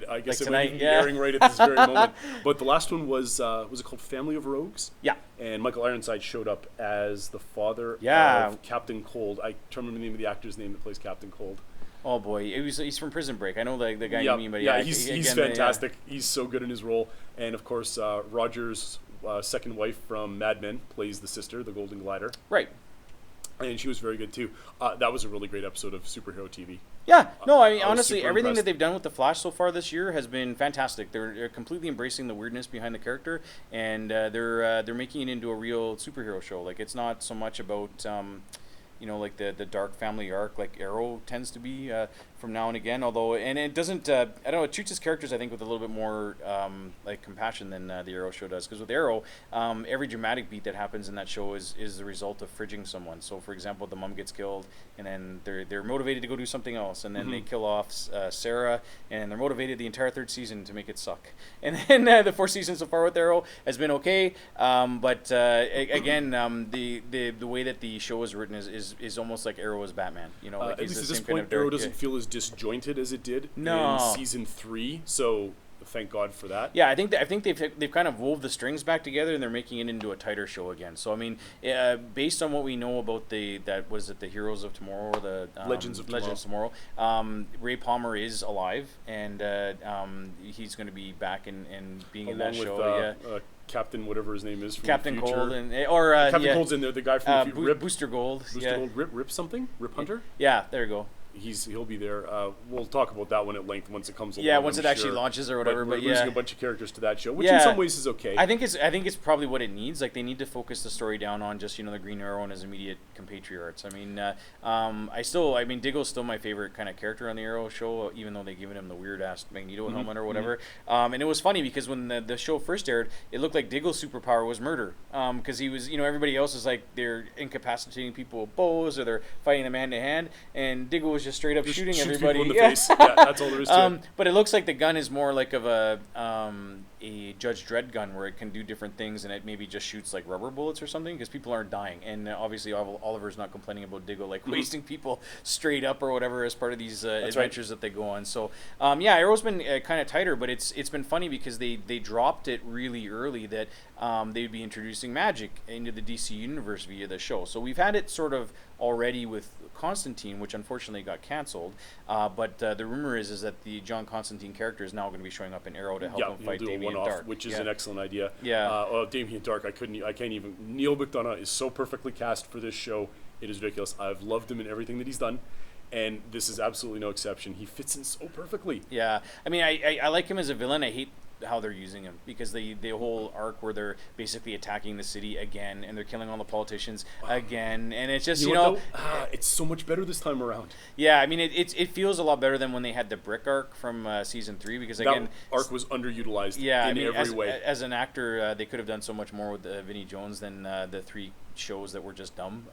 I guess Like it might tonight, even be yeah. airing right at this very moment. But the last one was it called Family of Rogues? Yeah. And Michael Ironside showed up as the father Yeah. of Captain Cold. I can't remember the name of the actor's name that plays Captain Cold. Oh boy, he's from Prison Break. I know the guy you mean, but yeah, yeah, he's again, fantastic. He's so good in his role. And of course, Roger's second wife from Mad Men plays the sister, the Golden Glider. Right. And she was very good too. That was a really great episode of superhero TV. Yeah, no, I mean, I was honestly, super everything impressed. that they've done with The Flash so far this year has been fantastic. They're completely embracing the weirdness behind the character, and they're making it into a real superhero show. Like, it's not so much about like the dark family arc like Arrow tends to be from now and again. Although, and it doesn't, I don't know, it treats its characters, I think, with a little bit more like compassion than the Arrow show does. Because with Arrow, every dramatic beat that happens in that show is the result of fridging someone. So, for example, the mom gets killed, and then they're motivated to go do something else, and then they kill off Sarah, and they're motivated the entire third season to make it suck. And then the fourth season so far with Arrow has been okay, but again, the way that the show is written is almost like Arrow is Batman. Like At he's least the at this same point, kind of Arrow dark- doesn't feel as disjointed as it did No. in season 3. So thank God for that. Yeah, I think they've kind of wove the strings back together, and they're making it into a tighter show again. So I mean, based on what we know about the Heroes of Tomorrow or the Legends of Tomorrow, Ray Palmer is alive, and he's going to be back and being in that Along show. with Captain whatever his name is from Captain the future. Cold Captain Cold's in there. The guy from the Rip Booster Gold. Booster Gold. Rip something. Rip Hunter. Yeah, there you go. He'll be there. We'll talk about that one at length once it comes along. Yeah, once I'm it actually sure. launches or whatever. We're But losing yeah, a bunch of characters to that show, which in some ways is okay. I think it's probably what it needs. Like, they need to focus the story down on just the Green Arrow and his immediate compatriots. I mean, Diggle's still my favorite kind of character on the Arrow show, even though they've given him the weird ass Magneto helmet or whatever. And it was funny because when the show first aired, it looked like Diggle's superpower was murder. Because he was, everybody else is like they're incapacitating people with bows or they're fighting them hand to hand, and Diggle was just straight up shooting Shoots everybody people in the face. Yeah, that's all there is to it. But it looks like the gun is more like of a Judge Dredd gun where it can do different things, and it maybe just shoots like rubber bullets or something because people aren't dying. And obviously Oliver's not complaining about Diggle like wasting people straight up or whatever as part of these adventures that they go on. So Arrow's been kind of tighter, but it's been funny because they dropped it really early that they'd be introducing magic into the DC universe via the show. So we've had it sort of already with Constantine, which unfortunately got canceled. But the rumor is that the John Constantine character is now going to be showing up in Arrow to help him fight Damien Dark, which is an excellent idea. Yeah. Damien Dark, I can't even. Neil McDonough is so perfectly cast for this show. It is ridiculous. I've loved him in everything that he's done, and this is absolutely no exception. He fits in so perfectly. Yeah, I mean, I like him as a villain. I hate how they're using him because the whole arc where they're basically attacking the city again and they're killing all the politicians again, and it's just it's so much better this time around. Yeah, I mean it feels a lot better than when they had the brick arc from season 3 because again that arc was underutilized. Yeah, in every way. As an actor, they could have done so much more with Vinnie Jones than the 3 shows that were just dumb.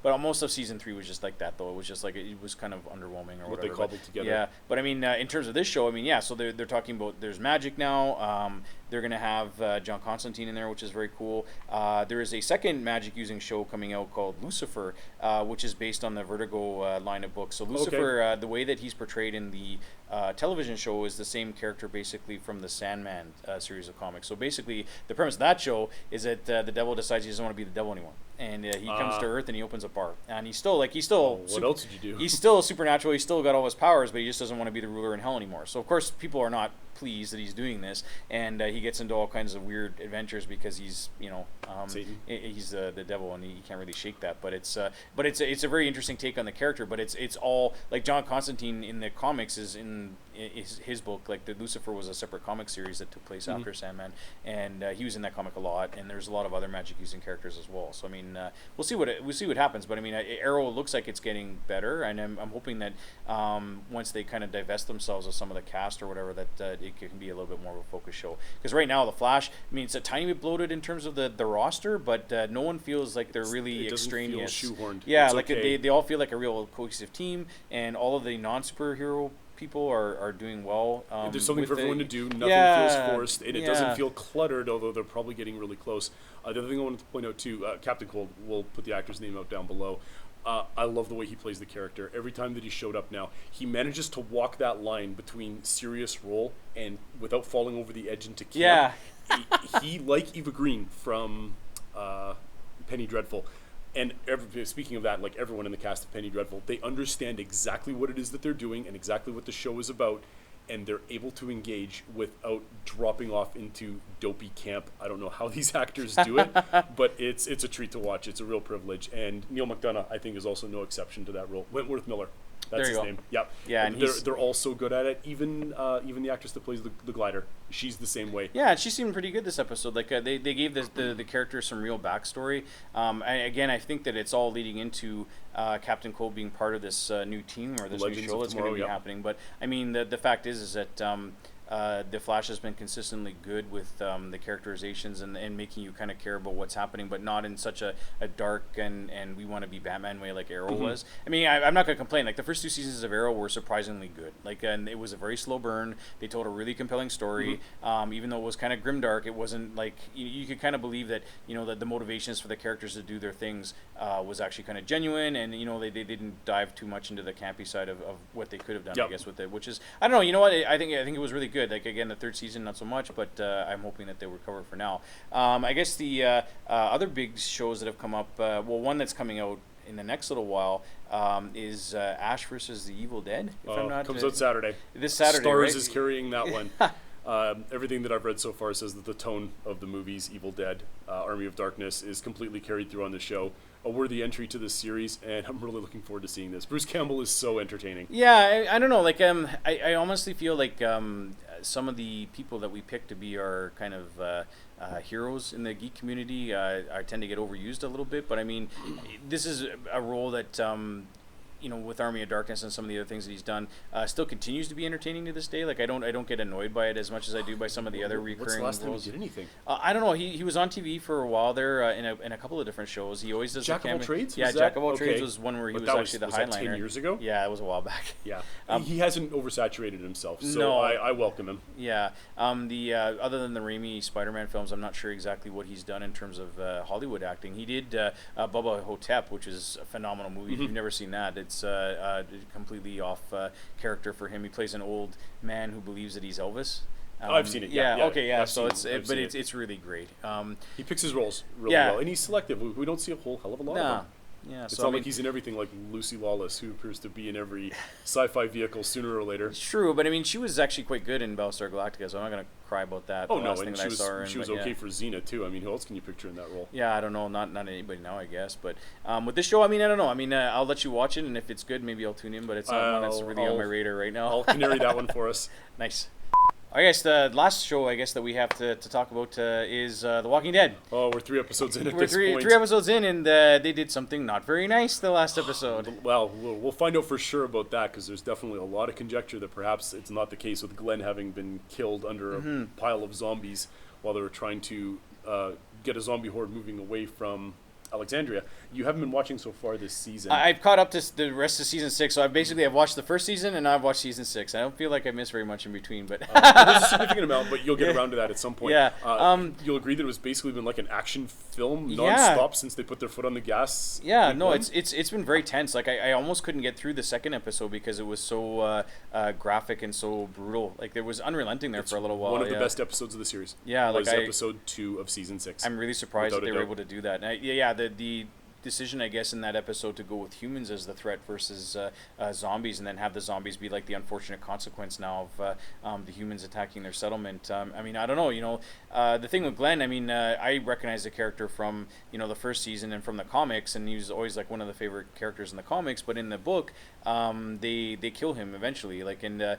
But most of season 3 was just like that, though. It was just like it was kind of underwhelming or What whatever. they cobbled together. Yeah, but I mean, in terms of this show, I mean, yeah. So they're talking about there's magic now. They're gonna have John Constantine in there, which is very cool. There is a second magic using show coming out called Lucifer, which is based on the Vertigo line of books. So Lucifer, the way that he's portrayed in the television show is the same character basically from the Sandman series of comics. So basically, the premise of that show is that the devil decides he doesn't want to be the devil anymore, and he comes to Earth and he opens a bar, and he's still what else did you do? He's still supernatural. He's still got all his powers, but he just doesn't want to be the ruler in hell anymore. So of course, people are not pleased that he's doing this, and he gets into all kinds of weird adventures because he's Satan. He's the devil, and he can't really shake that. But it's a very interesting take on the character. But it's all like John Constantine in the comics is in his book. Like the Lucifer was a separate comic series that took place after Sandman, and he was in that comic a lot. And there's a lot of other magic using characters as well. So I mean, we'll see what happens. But I mean, Arrow looks like it's getting better, and I'm hoping that once they kind of divest themselves of some of the cast or whatever, that it can be a little bit more of a focus show. Because right now, the Flash, I mean, it's a tiny bit bloated in terms of the roster, but no one feels like they're really extraneous. Feel shoehorned. Yeah, it's like okay. they all feel like a real cohesive team, and all of the non-superhero people are doing well. There's something for everyone to do. Nothing feels forced, and it doesn't feel cluttered, although they're probably getting really close. The other thing I wanted to point out too, Captain Cold, we'll put the actor's name out down below. I love the way he plays the character. Every time that he showed up now, he manages to walk that line between serious role and without falling over the edge into camp. Yeah. he like Eva Green from Penny Dreadful. And speaking of that, like everyone in the cast of Penny Dreadful, they understand exactly what it is that they're doing and exactly what the show is about, and they're able to engage without dropping off into dopey camp. I don't know how these actors do it, but it's a treat to watch. It's a real privilege. And Neil McDonough, I think, is also no exception to that role. Wentworth Miller. That's his name. Yep. Yeah, and they're all so good at it. Even the actress that plays the glider, she's the same way. Yeah, and she seemed pretty good this episode. Like they gave the character some real backstory. I think that it's all leading into Captain Cold being part of this new team or this new show that's going to be happening. But I mean, the fact is that the Flash has been consistently good with the characterizations and making you kind of care about what's happening, but not in such a dark and we want to be Batman way like Arrow was. I mean, I'm not going to complain. Like the first 2 seasons of Arrow were surprisingly good. Like, and it was a very slow burn. They told a really compelling story. Even though it was kind of grimdark, it wasn't like you could kind of believe that that the motivations for the characters to do their things was actually kind of genuine, and they didn't dive too much into the campy side of what they could have done. I guess with it, which is I don't know. You know what? I think it was really good. Like again, the 3rd season not so much, but I'm hoping that they will recover for now. I guess the other big shows that have come up, one that's coming out in the next little while is Ash versus the Evil Dead. If I'm not comes out Saturday. This Saturday, Starz right? is carrying that one. Everything that I've read so far says that the tone of the movies Evil Dead, Army of Darkness is completely carried through on the show. A worthy entry to this series, and I'm really looking forward to seeing this. Bruce Campbell is so entertaining. Yeah, I don't know. Like, I honestly feel like some of the people that we pick to be our kind of heroes in the geek community I tend to get overused a little bit. But I mean, this is a role that with Army of Darkness and some of the other things that he's done, still continues to be entertaining to this day. Like I don't get annoyed by it as much as I do by some of the other recurring What's the last time roles. he did anything? I don't know. He was on TV for a while there in a couple of different shows. He always does Jack of all trades. Yeah, Jack of all trades was one where he was actually the was highliner. That 10 years ago? Yeah, it was a while back. Yeah, he hasn't oversaturated himself, so No. I welcome him. Yeah. Other than the Raimi Spider-Man films, I'm not sure exactly what he's done in terms of Hollywood acting. He did Bubba Hotep, which is a phenomenal movie. If you've never seen that, it's completely off character for him. He plays an old man who believes that he's Elvis. I've seen it. Yeah. Okay. Yeah. So it's really great. He picks his roles really well, and he's selective. We don't see a whole hell of a lot of them. Yeah, it's not like he's in everything like Lucy Lawless, who appears to be in every sci-fi vehicle sooner or later. It's true, but I mean, she was actually quite good in Battlestar Galactica, so I'm not going to cry about that. Oh no, and she was okay for Xena too. I mean, who else can you picture in that role? Yeah, I don't know, not anybody now, I guess. But with this show, I mean, I don't know. I mean, I'll let you watch it, and if it's good, maybe I'll tune in. But it's not one that's really on my radar right now. I'll canary that one for us. Nice. I guess the last show that we have to talk about is The Walking Dead. Oh, we're 3 episodes in at this point. We're 3 episodes in, and they did something not very nice the last episode. Well, we'll find out for sure about that, because there's definitely a lot of conjecture that perhaps it's not the case with Glenn having been killed under a pile of zombies while they were trying to get a zombie horde moving away from Alexandria. You haven't been watching so far this season. I've caught up to the rest of season 6, so I've watched the first season and now I've watched season 6. I don't feel like I missed very much in between, but there's a significant amount, but you'll get around to that at some point. Yeah. You'll agree that it was basically been like an action film Yeah. nonstop since they put their foot on the gas. yeah, week no, one. it's been very tense. Like I almost couldn't get through the second episode because it was so graphic and so brutal. Like there was unrelenting there for a little while. One of the yeah. best episodes of the series. Yeah, like was episode 2 of season 6. I'm really surprised Without that a they were doubt. able to do that. And the decision, I guess, in that episode to go with humans as the threat versus zombies, and then have the zombies be like the unfortunate consequence now of the humans attacking their settlement. I mean, I don't know. The thing with Glenn, I mean, I recognize the character from the first season and from the comics, and he was always like one of the favorite characters in the comics. But in the book, they kill him eventually. Like, and the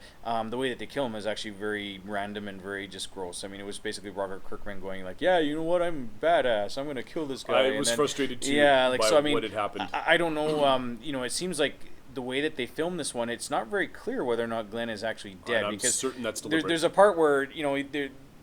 way that they kill him is actually very random and very just gross. I mean, it was basically Robert Kirkman going like, "Yeah, you know what? I'm badass. I'm gonna kill this guy." I was frustrated too. Yeah, like by so. I mean, what had happened. I don't know. It seems like the way that they filmed this one, it's not very clear whether or not Glenn is actually dead. And I'm because certain that's there's deliberate. a part where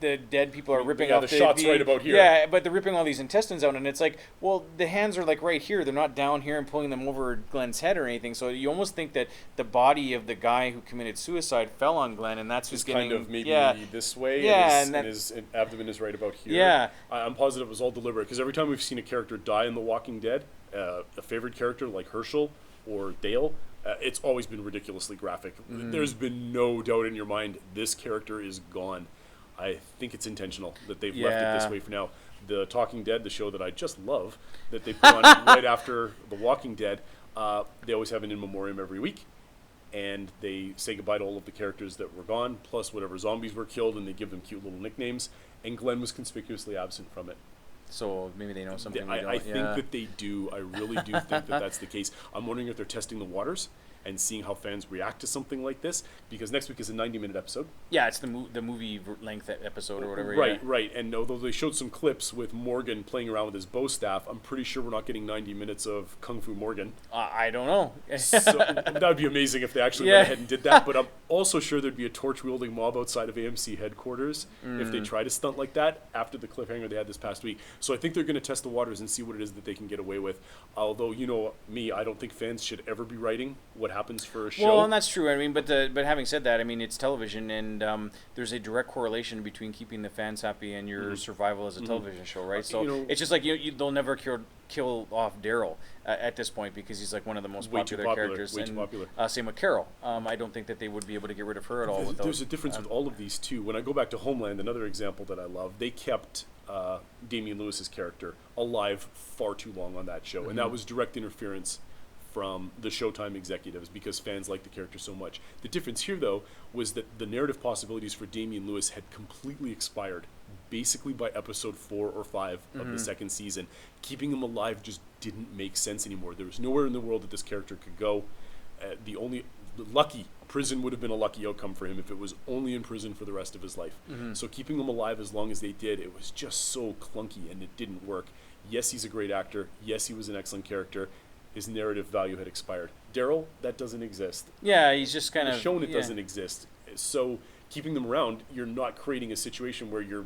the dead people are ripping off the shots right about here. Yeah, but they're ripping all these intestines out, and it's like, well, the hands are like right here. They're not down here and pulling them over Glenn's head or anything. So you almost think that the body of the guy who committed suicide fell on Glenn, and that's who's It's getting kind of maybe this way, Yeah, and and his abdomen is right about here. Yeah. I'm positive it was all deliberate, because every time we've seen a character die in The Walking Dead, a favorite character like Herschel or Dale, it's always been ridiculously graphic. There's been no doubt in your mind this character is gone. I think it's intentional that they've left it this way for now. The Talking Dead, the show that I just love, that they put on right after The Walking Dead, they always have an in memoriam every week, and they say goodbye to all of the characters that were gone, plus whatever zombies were killed, and they give them cute little nicknames, and Glenn was conspicuously absent from it. So maybe they know something we don't. I think that they do. I really do think that that's the case. I'm wondering if they're testing the waters and seeing how fans react to something like this, because next week is a 90-minute episode. Yeah, it's the movie length episode or whatever. Right, yeah. right. And although they showed some clips with Morgan playing around with his bow staff, I'm pretty sure we're not getting 90 minutes of Kung Fu Morgan. I don't know. So that would be amazing if they actually went ahead and did that. But I'm also sure there'd be a torch-wielding mob outside of AMC headquarters if they tried a stunt like that after the cliffhanger they had this past week. So I think they're going to test the waters and see what it is that they can get away with. Although, me, I don't think fans should ever be writing what happens for a show. Well, and that's true. I mean, but having said that, I mean, it's television, and there's a direct correlation between keeping the fans happy and your survival as a television show, right? So it's just like they'll never kill off Daryl at this point, because he's like one of the most popular characters. Way too popular. Same with Carol. I don't think that they would be able to get rid of her at all. There's a difference with all of these too. When I go back to Homeland, another example that I love, they kept Damian Lewis's character alive far too long on that show, and that was direct interference from the Showtime executives because fans liked the character so much. The difference here, though, was that the narrative possibilities for Damian Lewis had completely expired basically by episode 4 or 5 of the second season. Keeping him alive just didn't make sense anymore. There was nowhere in the world that this character could go. Prison would have been a lucky outcome for him if it was only in prison for the rest of his life. So keeping him alive as long as they did, it was just so clunky and it didn't work. Yes, he's a great actor. Yes, he was an excellent character. His narrative value had expired. Daryl, that doesn't exist. Yeah, he's just kind of shown it doesn't exist. So keeping them around, you're not creating a situation where you're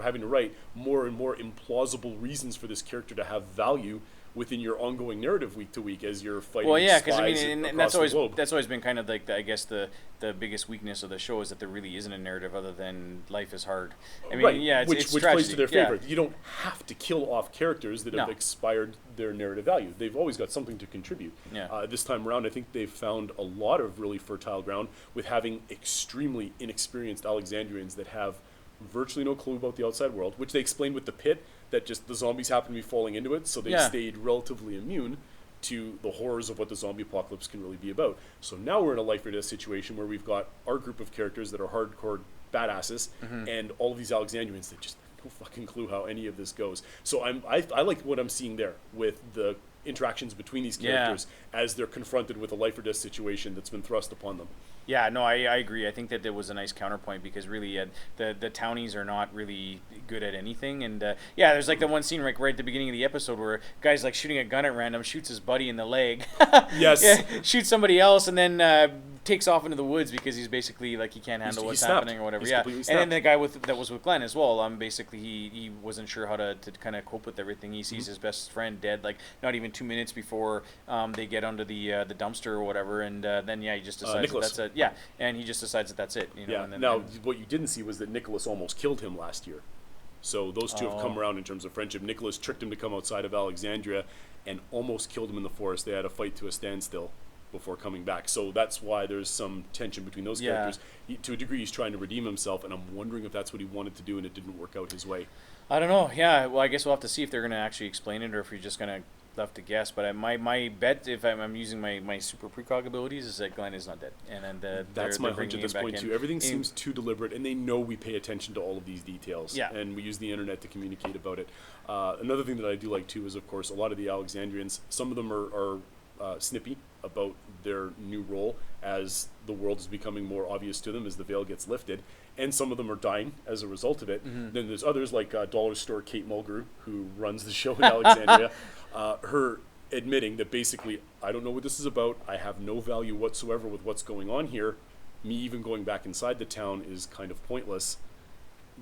having to write more and more implausible reasons for this character to have value within your ongoing narrative week to week as you're fighting because spies and across the globe. that's always been kind of like I guess the biggest weakness of the show is that there really isn't a narrative other than life is hard. I mean, right. it's which tragedy. plays to their favor. You don't have to kill off characters that have No. expired their narrative value. They've always got something to contribute. Yeah. This time around, I think they've found a lot of really fertile ground with having extremely inexperienced Alexandrians that have virtually no clue about the outside world, which they explained with the pit, that just the zombies happen to be falling into it, so they stayed relatively immune to the horrors of what the zombie apocalypse can really be about. So now we're in a life or death situation where we've got our group of characters that are hardcore badasses, and all of these Alexandrians that just have no fucking clue how any of this goes. So I like what I'm seeing there with the interactions between these characters as they're confronted with a life or death situation that's been thrust upon them. Yeah, no, I agree. I think that there was a nice counterpoint because really the townies are not really good at anything. And there's like the one scene right at the beginning of the episode where a guy's like shooting a gun at random, shoots his buddy in the leg. Yes. Shoots somebody else, and then takes off into the woods because he's basically like he can't handle He's what's snapped. happening or whatever. He's Yeah, completely and then snapped. the guy that was with Glenn as well. Basically he wasn't sure how to kind of cope with everything. He sees his best friend dead, like not even 2 minutes before they get under the dumpster or whatever, and then he just decides Nicholas. that's it. Yeah, and he just decides that that's it. You know, Yeah. and then, Now, what you didn't see was that Nicholas almost killed him last year. So those two have come around in terms of friendship. Nicholas tricked him to come outside of Alexandria and almost killed him in the forest. They had a fight to a standstill before coming back. So that's why there's some tension between those characters. To a degree, he's trying to redeem himself, and I'm wondering if that's what he wanted to do and it didn't work out his way. I don't know. Yeah, well, I guess we'll have to see if they're going to actually explain it or if you're just going to left to guess. But my bet, if I'm using my super precog abilities, is that Glenn is not dead. And then that's my hunch bringing at this him back point in. too. Everything seems too deliberate, and they know we pay attention to all of these details. Yeah. And we use the internet to communicate about it. Another thing that I do like too is, of course, a lot of the Alexandrians. Some of them are snippy about their new role as the world is becoming more obvious to them as the veil gets lifted, and some of them are dying as a result of it. Then there's others like Dollar Store Kate Mulgrew, who runs the show in Alexandria. Her admitting that basically, I don't know what this is about. I have no value whatsoever with what's going on here. Me even going back inside the town is kind of pointless.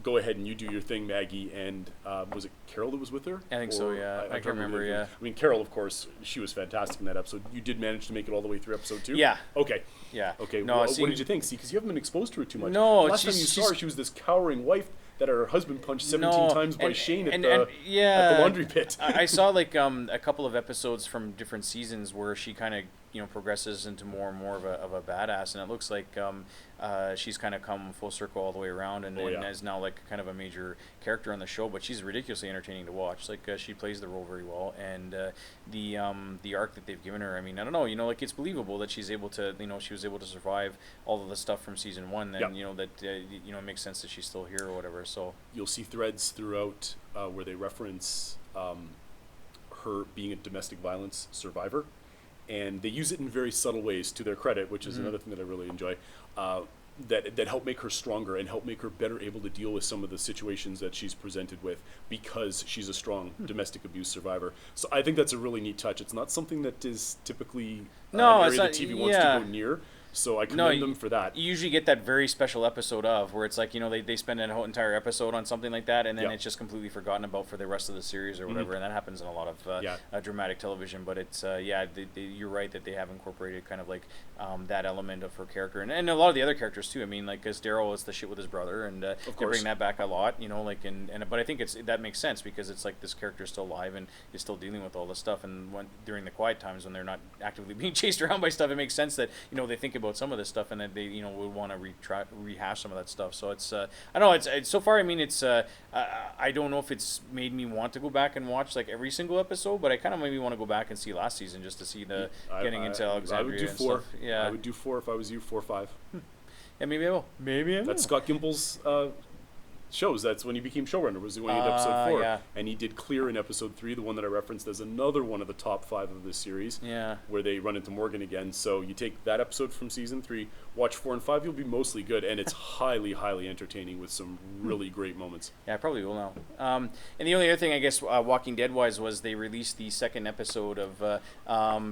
Go ahead and you do your thing, Maggie. And was it Carol that was with her? I think so, yeah. I can't remember, yeah. I mean, Carol, of course, she was fantastic in that episode. You did manage to make it all the way through episode 2? Yeah. Okay. Yeah. Okay. No, What did you think? See, because you haven't been exposed to her too much. No, Last time you saw her, she was this cowering wife that her husband punched 17 times by Shane at the laundry pit. I saw like a couple of episodes from different seasons where she kind of progresses into more and more of a badass, and it looks like she's kind of come full circle all the way around, and is now like kind of a major character on the show. But she's ridiculously entertaining to watch. Like she plays the role very well, and the arc that they've given her. I mean, I don't know, like it's believable that she's able to, she was able to survive all of the stuff from season 1. Then that it makes sense that she's still here or whatever. So you'll see threads throughout where they reference her being a domestic violence survivor. And they use it in very subtle ways, to their credit, which is another thing that I really enjoy, that help make her stronger and help make her better able to deal with some of the situations that she's presented with because she's a strong domestic abuse survivor. So I think that's a really neat touch. It's not something that is typically an area that TV wants to go near. So I commend them for that. You usually get that very special episode of where it's like, they spend an whole entire episode on something like that, and then it's just completely forgotten about for the rest of the series or whatever, and that happens in a lot of dramatic television. But it's, you're right that they have incorporated kind of like that element of her character. And a lot of the other characters too. I mean, like, because Daryl is the shit with his brother, and they bring that back a lot, but I think that makes sense because it's like this character is still alive and is still dealing with all this stuff, and during the quiet times when they're not actively being chased around by stuff, it makes sense that, they think about some of this stuff and that they would want to rehash some of that stuff. So it's I don't know, it's so far, I mean, it's I don't know if it's made me want to go back and watch like every single episode, but I kind of maybe want to go back and see last season just to see the getting into Alexandria. I would do 4. And stuff. Yeah, I would do 4 if I was you. 4 or 5. Yeah, maybe I will. That's Scott Gimple's shows. That's when he became showrunner, was when he did episode 4. Yeah. And he did Clear in episode 3, the one that I referenced as another one of the top 5 of this series. Yeah. Where they run into Morgan again. So you take that episode from season 3, watch 4 and 5, you'll be mostly good, and it's highly, highly entertaining with some really great moments. Yeah, I probably will now. And the only other thing, I guess, Walking Dead wise, was they released the second episode of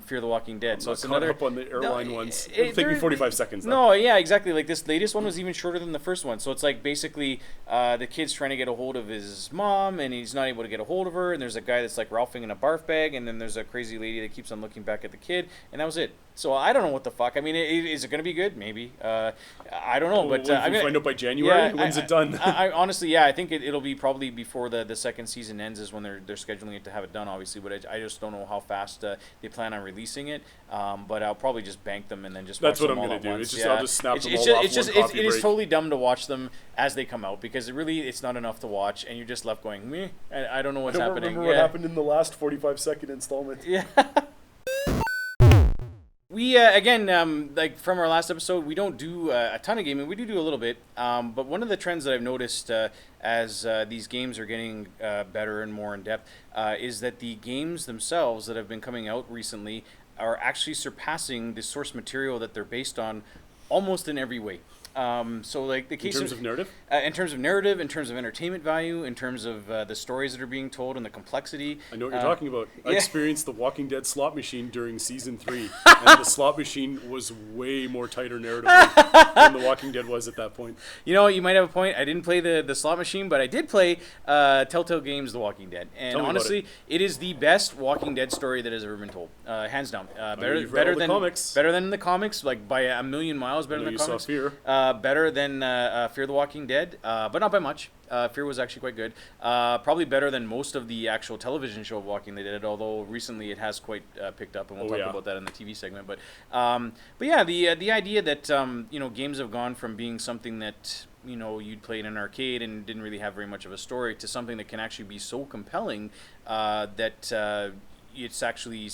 Fear the Walking Dead. So it's another up on the airline ones. It'll take me 45 seconds. No, yeah, exactly. Like this latest one was even shorter than the first one. So it's like basically the kid's trying to get a hold of his mom, and he's not able to get a hold of her. And there's a guy that's like ralphing in a barf bag, and then there's a crazy lady that keeps on looking back at the kid, and that was it. So I don't know what the fuck. I mean, is it going to be good? Maybe. I don't know, but I'm going to find out by January. Yeah, when's it done? I honestly, I think it'll be probably before the second season ends is when they're scheduling it to have it done, obviously. But I just don't know how fast they plan on releasing it. But I'll probably just bank them and then just watch them all at once. That's what I'm going to do. I'll just snap them all off. It is totally dumb to watch them as they come out because it's not enough to watch, and you're just left going, meh. I don't know what's happening. Remember what happened in the last 45-second installment. Yeah. We, again, like from our last episode, we don't do a ton of gaming. We do a little bit. But one of the trends that I've noticed as these games are getting better and more in depth is that the games themselves that have been coming out recently are actually surpassing the source material that they're based on almost in every way. So like the In case terms of narrative? in terms of narrative, in terms of entertainment value, in terms of the stories that are being told and the complexity. I know what you're talking about. I yeah. experienced the Walking Dead slot machine during season 3, and the slot machine was way more tighter narratively than the Walking Dead was at that point. You know, you might have a point. I didn't play the slot machine, but I did play Telltale Games The Walking Dead. And Tell me about honestly, it. it is the best Walking Dead story that has ever been told. Hands down. you've read all the comics. Better than the comics, like by a million miles better I know than you the saw comics. Fear. Better than Fear the Walking Dead, but not by much. Fear was actually quite good. Probably better than most of the actual television show of Walking Dead, although recently it has quite picked up, and we'll talk about that in the TV segment. But yeah, the idea that games have gone from being something that you'd play in an arcade and didn't really have very much of a story to something that can actually be so compelling that it's actually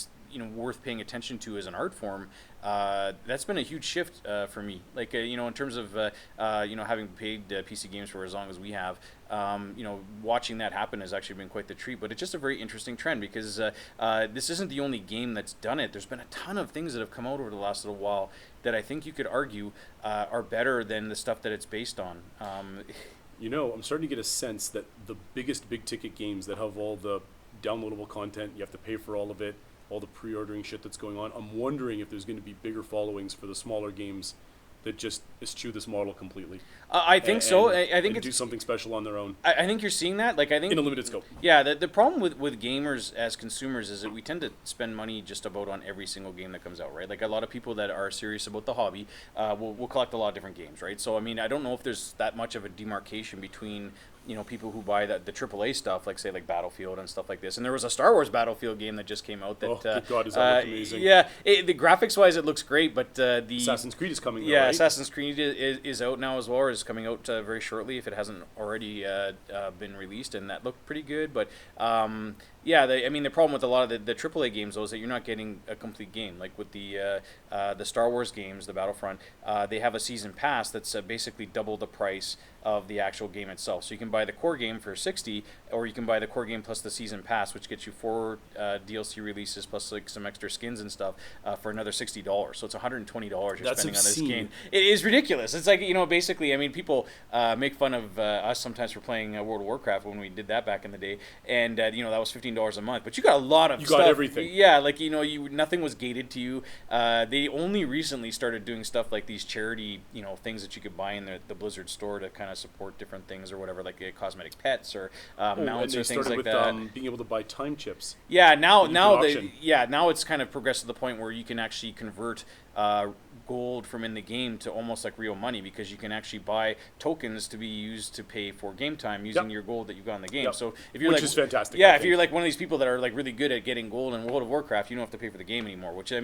worth paying attention to as an art form. That's been a huge shift for me. Like in terms of having played PC games for as long as we have, watching that happen has actually been quite the treat. But it's just a very interesting trend because this isn't the only game that's done it. There's been a ton of things that have come out over the last little while that I think you could argue are better than the stuff that it's based on. I'm starting to get a sense that the biggest big ticket games that have all the downloadable content, you have to pay for all of it, all the pre-ordering shit that's going on. I'm wondering if there's going to be bigger followings for the smaller games that just eschew this model completely. I think so. I think and it's do something special on their own. I think you're seeing that. Like I think in a limited scope. Yeah, the problem with gamers as consumers is that we tend to spend money just about on every single game that comes out, right? Like a lot of people that are serious about the hobby will collect a lot of different games, right? So I mean, I don't know if there's that much of a demarcation between people who buy the AAA stuff, like say like Battlefield and stuff like this. And there was a Star Wars Battlefield game that just came out. That good God, does that look amazing? Yeah, the graphics wise, it looks great, but the Assassin's Creed is coming. Yeah, right? Assassin's Creed is out now as well, or is coming out very shortly if it hasn't already been released, and that looked pretty good. But yeah, the problem with a lot of the AAA games though is that you're not getting a complete game. Like with the Star Wars games, the Battlefront, they have a season pass that's basically double the price of the actual game itself. So you can buy the core game for $60, or you can buy the core game plus the season pass, which gets you 4 DLC releases plus like some extra skins and stuff for another $60. So it's $120 you're That's spending obscene. on this game. It is ridiculous. It's like basically, people make fun of us sometimes for playing World of Warcraft when we did that back in the day, and that was $15 a month. But you got a lot of stuff. You got everything. Yeah, like nothing was gated to you. They only recently started doing stuff like these charity things that you could buy in the Blizzard store to kind of support different things or whatever, like cosmetic pets or mounts or things like that. Being able to buy time chips. Yeah, now auction. now it's kind of progressed to the point where you can actually convert gold from in the game to almost like real money, because you can actually buy tokens to be used to pay for game time using your gold that you got in the game. So if you're which is fantastic. Yeah, if you're like one of these people that are like really good at getting gold in World of Warcraft, you don't have to pay for the game anymore. Which these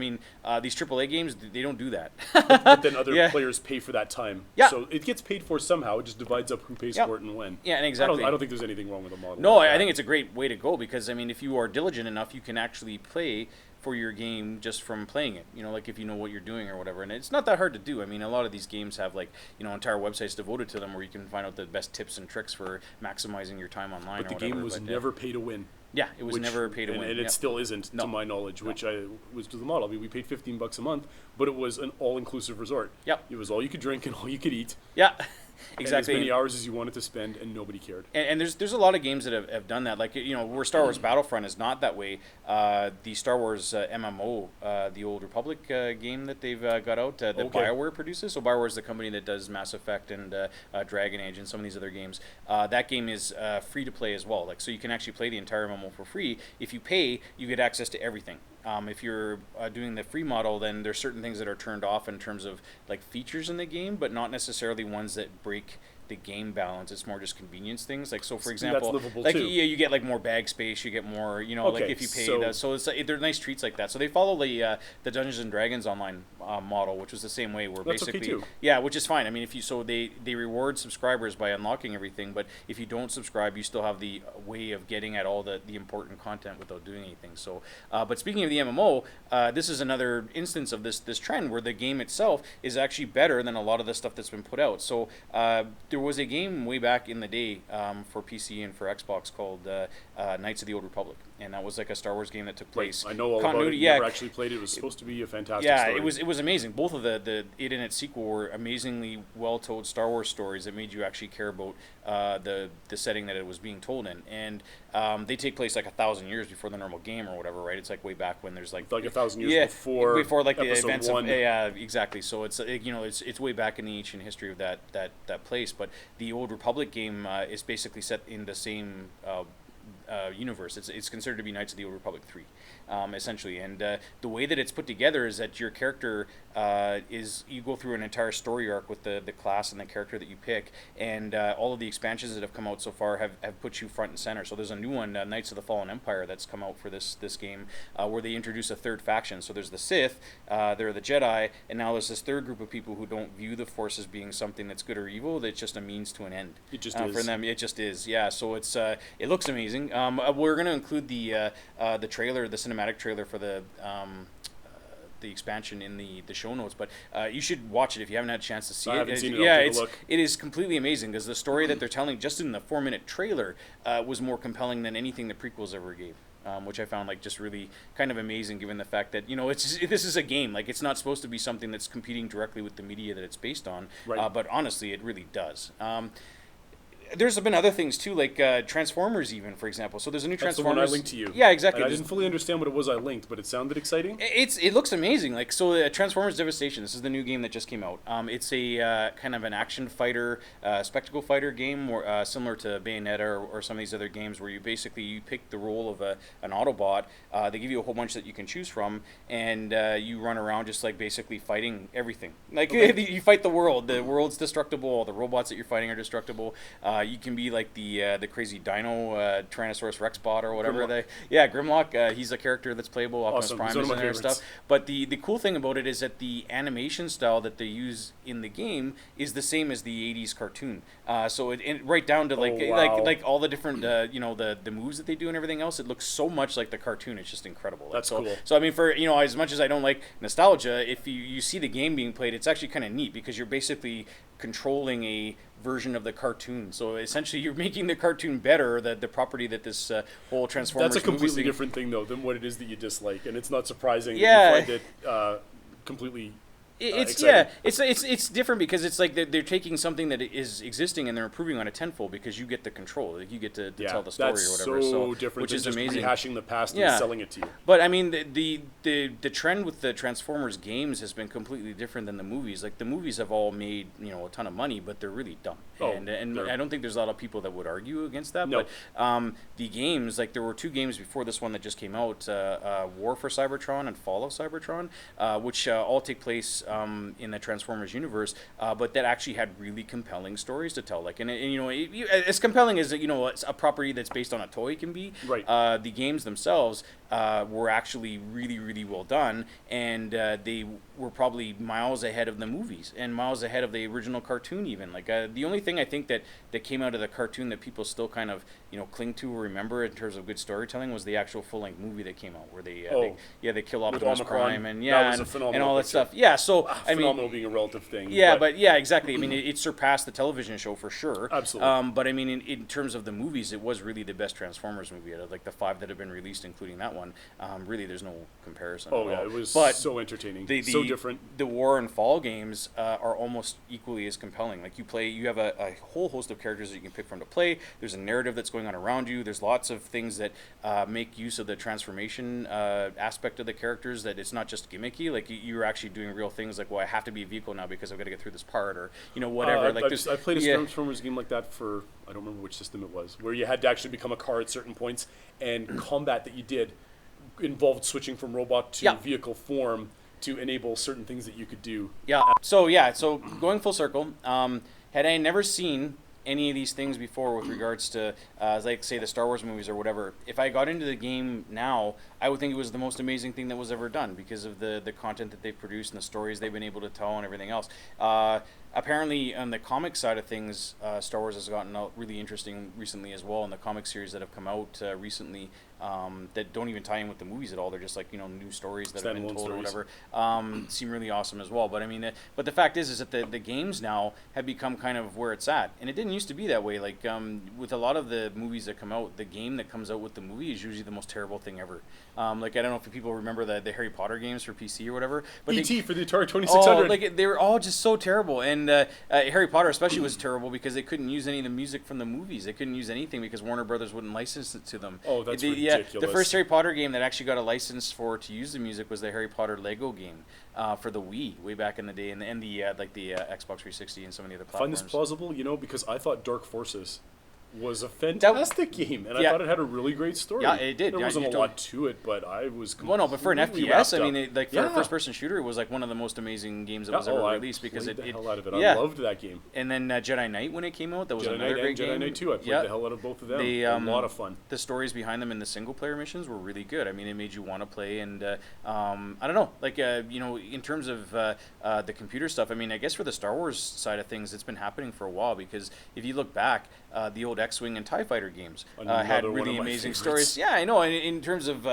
AAA games, they don't do that. but then other players pay for that time. Yeah. So it gets paid for somehow. It just divides up who pays for it and when. Yeah, and exactly. I don't think there's anything wrong with the model. No, I think it's a great way to go, because if you are diligent enough, you can actually play for your game just from playing it, like if you know what you're doing or whatever. And it's not that hard to do. A lot of these games have entire websites devoted to them where you can find out the best tips and tricks for maximizing your time online. But the game was never pay to win. Yeah, it was never pay to win. And it still isn't, to my knowledge, which was to the model. We paid $15 a month, but it was an all-inclusive resort. Yep. It was all you could drink and all you could eat. Yeah. Exactly. And as many hours as you wanted to spend, and nobody cared. And there's a lot of games that have done that. Like, where Star Wars Battlefront is not that way. The Star Wars MMO, the Old Republic game that they've got out, that BioWare produces. So BioWare is the company that does Mass Effect and Dragon Age and some of these other games. That game is free to play as well. Like, so you can actually play the entire MMO for free. If you pay, you get access to everything. If you're doing the free model, then there's certain things that are turned off in terms of like features in the game, but not necessarily ones that break the game balance. It's more just convenience things. Like, so for example, that's livable like too. You get like more bag space, you get more, like if you pay that. So it's they're nice treats like that. So they follow the Dungeons and Dragons online model, which was the same way. Where that's basically, okay too. Yeah, which is fine. If you they reward subscribers by unlocking everything, but if you don't subscribe, you still have the way of getting at all the important content without doing anything. So, but speaking of the MMO, this is another instance of this trend where the game itself is actually better than a lot of the stuff that's been put out. So there there was a game way back in the day for PC and for Xbox called Knights of the Old Republic, and that was like a Star Wars game that took place. I know all about it. Never actually played it. It was supposed to be a fantastic story. It was amazing. Both of it and its sequel were amazingly well-told Star Wars stories that made you actually care about the setting that it was being told in, and they take place like 1,000 years before the normal game or whatever, right? It's like way back when there's like 1,000 years before like the episode events 1. of exactly. So it's it's way back in the ancient history of that place. But the Old Republic game is basically set in the same universe. It's considered to be Knights of the Old Republic 3, essentially. And the way that it's put together is that your character you go through an entire story arc with the class and the character that you pick, and all of the expansions that have come out so far have put you front and center. So there's a new one, Knights of the Fallen Empire, that's come out for this game, where they introduce a third faction. So there's the Sith, there are the Jedi, and now there's this third group of people who don't view the Force as being something that's good or evil. That's just a means to an end. It just is. For them, it just is. Yeah. So it looks amazing. We're going to include the trailer, the cinematic trailer for the expansion in the show notes, but you should watch it if you haven't had a chance to see it. I haven't seen it. I'll take a look. It is completely amazing because the story that they're telling just in the 4-minute trailer was more compelling than anything the prequels ever gave. Which I found like just really kind of amazing, given the fact that this is a game. Like, it's not supposed to be something that's competing directly with the media that it's based on. Right. But honestly, it really does. There's been other things too, like Transformers, even, for example. So there's a new Transformers. That's the one I linked to you. Yeah, exactly. And I didn't fully understand what it was I linked, but it sounded exciting. It looks amazing. Like, so Transformers Devastation. This is the new game that just came out. It's a kind of an action fighter, spectacle fighter game, or similar to Bayonetta or some of these other games, where you pick the role of an Autobot. They give you a whole bunch that you can choose from, and you run around just like basically fighting everything. Like, you fight the world. The world's destructible. All the robots that you're fighting are destructible. You can be like the crazy Dino Tyrannosaurus Rex bot or whatever. Grimlock. He's a character that's playable. Optimus Prime is in there and stuff. But the cool thing about it is that the animation style that they use in the game is the same as the 80s cartoon. So right down to like all the different the moves that they do and everything else. It looks so much like the cartoon. It's just incredible. That's cool. So I mean, for as much as I don't like nostalgia, if you see the game being played, it's actually kind of neat because you're basically controlling a version of the cartoon. So essentially, you're making the cartoon better, the property that this whole Transformers. That's a completely different thing, though, than what it is that you dislike, and it's not surprising that you find it completely. It's different because it's like they're taking something that is existing and they're improving on it tenfold because you get the control, like you get to tell the story or whatever. So different, which than is just amazing. Rehashing the past and selling it to you. But I mean, the trend with the Transformers games has been completely different than the movies. Like, the movies have all made a ton of money, but they're really dumb. And I don't think there's a lot of people that would argue against that. No. But the games, like, there were 2 games before this one that just came out, War for Cybertron and Fall of Cybertron, which all take place in the Transformers universe, but that actually had really compelling stories to tell. Like, and as compelling as a property that's based on a toy can be. Right. The games themselves were actually really, really well done, and they were probably miles ahead of the movies and miles ahead of the original cartoon. Even like the only thing I think that came out of the cartoon that people still kind of cling to or remember in terms of good storytelling was the actual full-length movie that came out where they kill Optimus Prime and and all that stuff. Yeah, so I mean, phenomenal being a relative thing. But exactly. I mean, it surpassed the television show for sure. Absolutely. But I mean, in terms of the movies, it was really the best Transformers movie out of like the 5 that have been released, including that one. Really, there's no comparison. It was so entertaining. So different. The War and Fall games are almost equally as compelling. Like, you have a whole host of characters that you can pick from to play. There's a narrative that's going on around you. There's lots of things that make use of the transformation aspect of the characters. That it's not just gimmicky. Like, you're actually doing real things. Like, well, I have to be a vehicle now because I've got to get through this part, or whatever. I played a Transformers game like that for, I don't remember which system it was, where you had to actually become a car at certain points, and combat that you did involved switching from robot to vehicle form to enable certain things that you could do. So going full circle, had I never seen any of these things before with regards to, like, say, the Star Wars movies or whatever, if I got into the game now, I would think it was the most amazing thing that was ever done because of the content that they've produced and the stories they've been able to tell and everything else. apparently on the comic side of things, Star Wars has gotten out really interesting recently as well. In the comic series that have come out recently, that don't even tie in with the movies at all. They're just like new stories that have been Standalone told stories. or whatever. Seem really awesome as well. But I mean, but the fact is that the games now have become kind of where it's at, and it didn't used to be that way. Like with a lot of the movies that come out, the game that comes out with the movie is usually the most terrible thing ever. Like I don't know if people remember the Harry Potter games for PC or whatever, but E.T. for the Atari 2600. like they were all just so terrible, and Harry Potter especially was terrible because they couldn't use any of the music from the movies. They couldn't use anything because Warner Brothers wouldn't license it to them. Oh, that's Yeah, ridiculous. the first Harry Potter game that actually got a license to use the music was the Harry Potter Lego game for the Wii way back in the day, and the Xbox 360 and so many other I find platforms. this plausible, because I thought Dark Forces was a fantastic game, and I thought it had a really great story. Yeah, it did. There Yeah, wasn't a you lot to it, but I was Well, no, but for an completely FPS, wrapped I mean, up. for a first-person shooter, it was like one of the most amazing games that was ever I released because played it the hell out of it. Yeah. I loved that game. And then Jedi Knight when it came out, that was Jedi another Knight great and game. Jedi Knight 2, I played the hell out of both of them. A lot of fun. The stories behind them and the single-player missions were really good. I mean, it made you want to play, and I don't know, like in terms of the computer stuff. I mean, I guess for the Star Wars side of things, it's been happening for a while because if you look back, the old X-wing and TIE Fighter games had Another one really of my amazing favorites. stories. Yeah, I know. In terms of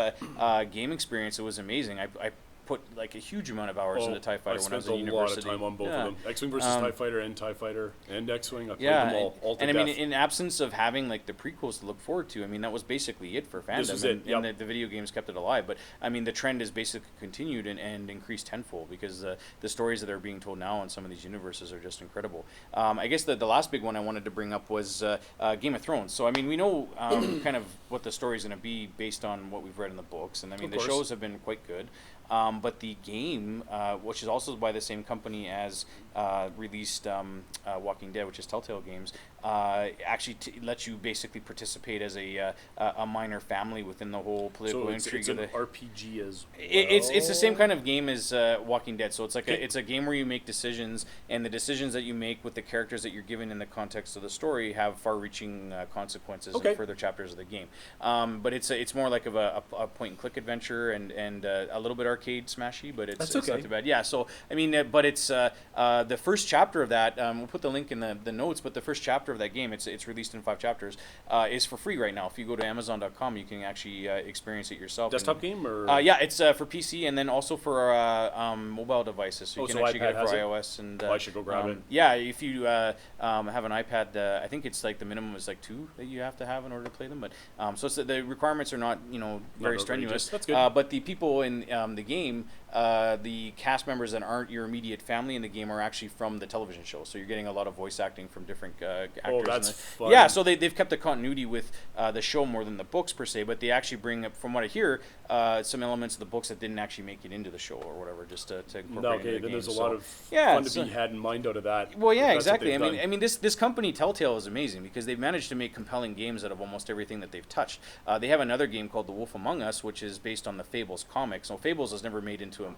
game experience, it was amazing. I put like a huge amount of hours into TIE Fighter when I was in spent a lot university. of time on both of them. X-Wing versus TIE Fighter and TIE Fighter and X-Wing. I played them all to and death. I mean, in absence of having like the prequels to look forward to, I mean that was basically it for fandom. This was it, and the video games kept it alive. But I mean, the trend has basically continued and increased tenfold because the stories that are being told now in some of these universes are just incredible. I guess the last big one I wanted to bring up was Game of Thrones. So I mean, we know kind of what the story is going to be based on what we've read in the books, and I mean the shows have been quite good. But the game, which is also by the same company as released Walking Dead, which is Telltale Games, actually lets you basically participate as a minor family within the whole political intrigue. So it's an RPG as well? It's the same kind of game as Walking Dead. So it's like it's a game where you make decisions, and the decisions that you make with the characters that you're given in the context of the story have far-reaching consequences in further chapters of the game. But it's more like of a point-and-click adventure and a little bit arcade smashy, but it's not too bad. Yeah. So I mean, but it's the first chapter of that. We'll put the link in the notes. But the first chapter of that game, it's released in 5 chapters, is for free right now. If you go to Amazon.com, you can actually experience it yourself. Desktop game or? Yeah, it's for PC and then also for mobile devices. So you can actually get it for iOS and. I should go grab it. Yeah, if you have an iPad, I think it's like the minimum is like 2 that you have to have in order to play them. But so the requirements are not very strenuous. That's good. But the people in the game, the cast members that aren't your immediate family in the game are actually from the television show. So you're getting a lot of voice acting from different actors. Oh, that's fun. Yeah, so they've kept the continuity with the show more than the books per se, but they actually bring up, from what I hear, some elements of the books that didn't actually make it into the show or whatever, just to incorporate into the then game. there's a lot of fun to be had in mind out of that. Well, yeah, That's what exactly. they've I mean, this company Telltale is amazing because they've managed to make compelling games out of almost everything that they've touched. They have another game called The Wolf Among Us, which is based on the Fables comics. So Fables was never made into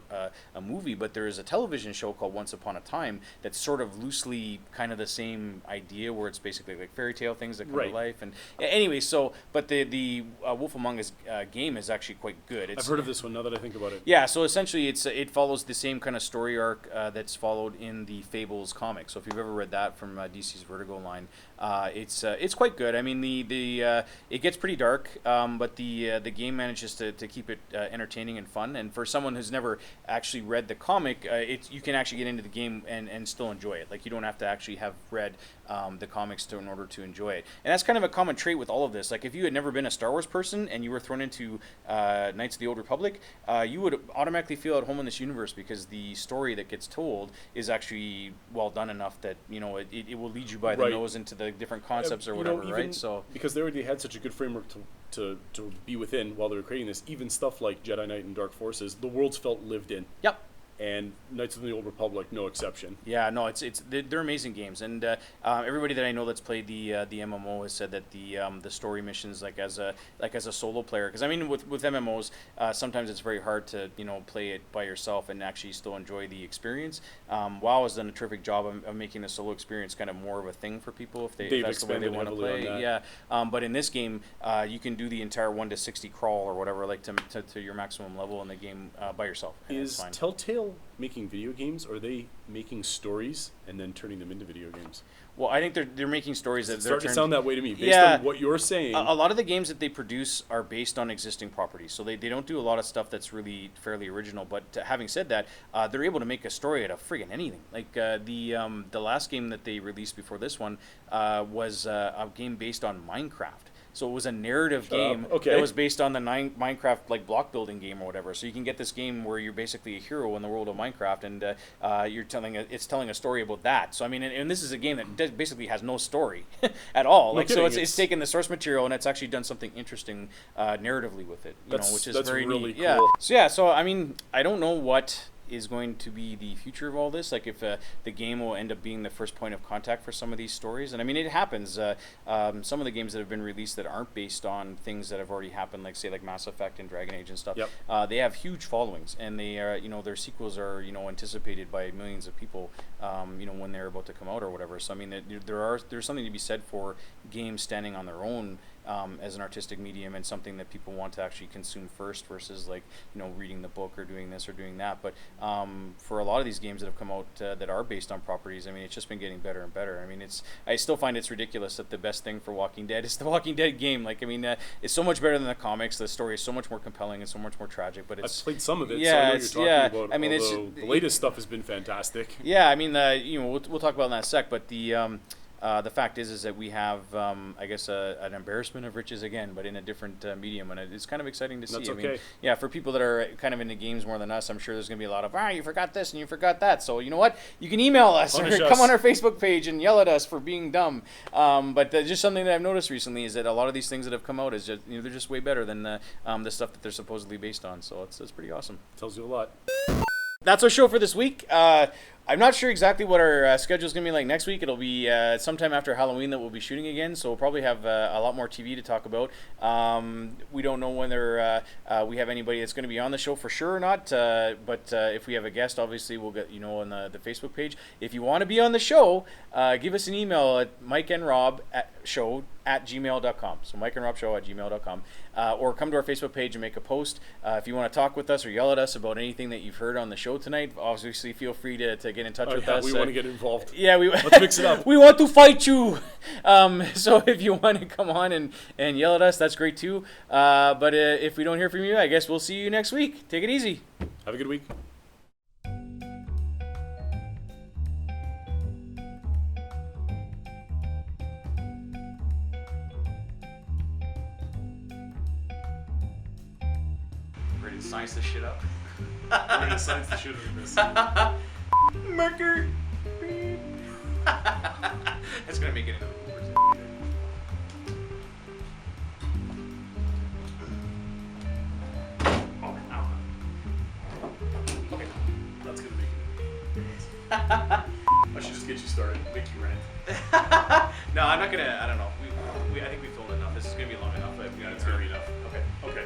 a movie, but there is a television show called Once Upon a Time that's sort of loosely kind of the same idea, where it's basically like fairy tale things that come to life. And anyway, but the Wolf Among Us game is actually quite good. I've heard of this one now that I think about it. Yeah, so essentially it follows the same kind of story arc that's followed in the Fables comic. So if you've ever read that from DC's Vertigo line, it's quite good. I mean, it gets pretty dark, but the game manages to keep it entertaining and fun. And for someone who's never actually read the comic, you can actually get into the game and still enjoy it. Like, you don't have to actually have read the comics in order to enjoy it. And that's kind of a common trait with all of this. Like, if you had never been a Star Wars person and you were thrown into Knights of the Old Republic, you would automatically feel at home in this universe because the story that gets told is actually well done enough that it will lead you by the nose into the different concepts or whatever, right? So because they already had such a good framework to be within while they were creating this, even stuff like Jedi Knight and Dark Forces, the worlds felt lived in. Yep. And Knights of the Old Republic, no exception. Yeah, no, they're amazing games, and everybody that I know that's played the MMO has said that the story missions, like as a solo player, because I mean with MMOs, sometimes it's very hard to play it by yourself and actually still enjoy the experience. WoW has done a terrific job of making the solo experience kind of more of a thing for people if that's the way they want to play. Yeah, but in this game, you can do the entire 1 to 60 crawl or whatever, like to your maximum level in the game by yourself. Is Telltale making video games, or are they making stories and then turning them into video games? Well, I think they're making stories that It's they're starting to sound that way to me. Based Yeah. on what you're saying. A lot of the games that they produce are based on existing properties, so they don't do a lot of stuff that's really fairly original. But having said that, they're able to make a story out of friggin' anything. Like the last game that they released before this one was a game based on Minecraft. So it was a narrative game Okay. that was based on the Minecraft like block building game or whatever. So you can get this game where you're basically a hero in the world of Minecraft, and it's telling a story about that. So I mean, and this is a game that basically has no story at all. No Like so, kidding, it's taken the source material and it's actually done something interesting narratively with it. Which is that's very really neat. cool. Yeah. So I mean, I don't know what is going to be the future of all this, like if the game will end up being the first point of contact for some of these stories. And I mean, it happens. Some of the games that have been released that aren't based on things that have already happened, like say like Mass Effect and Dragon Age and stuff, Yep. they have huge followings, and they are, their sequels are, anticipated by millions of people, when they're about to come out or whatever. So I mean, there's something to be said for games standing on their own as an artistic medium and something that people want to actually consume first versus like reading the book or doing this or doing that. But for a lot of these games that have come out that are based on properties, I mean, it's just been getting better and better. I mean, I still find it's ridiculous that the best thing for Walking Dead is the Walking Dead game. Like, I mean, it's so much better than the comics. The story is so much more compelling and so much more tragic. But I've played some of it, yeah, so I know what you're talking about. I mean, although the latest stuff has been fantastic. Yeah, I mean, we'll talk about that in a sec. But the fact is that we have, I guess, an embarrassment of riches again, but in a different medium, and it's kind of exciting to see. That's I mean, okay. yeah, for people that are kind of into games more than us, I'm sure there's going to be a lot of, you forgot this and you forgot that. So you know what? You can email us or Punish us. come on our Facebook page and yell at us for being dumb. But just something that I've noticed recently is that a lot of these things that have come out is just, they're just way better than the stuff that they're supposedly based on. So it's pretty awesome. Tells you a lot. That's our show for this week. I'm not sure exactly what our schedule is going to be like next week. It'll be sometime after Halloween that we'll be shooting again, so we'll probably have a lot more TV to talk about. We don't know whether we have anybody that's going to be on the show for sure or not, but if we have a guest, obviously we'll get on the Facebook page. If you want to be on the show, give us an email at mikeandrobshow@gmail.com. So mikeandrobshow@gmail.com. Or come to our Facebook page and make a post. If you want to talk with us or yell at us about anything that you've heard on the show tonight, obviously feel free to get in touch with us. We want to get involved. Yeah, Let's mix it up. We want to fight you. So if you want to come on and yell at us, that's great too. But if we don't hear from you, I guess we'll see you next week. Take it easy. Have a good week. Ready to science this shit up? We're going to science the shit out of this. Marker. That's gonna make it into the bloopers. Oh, ow. Okay, that's going to make it. I should just get you started. Make you rant. No, I'm not gonna. I don't know. I think we filmed enough. This is gonna be long enough. Yeah, it's going to be enough. Okay. Okay.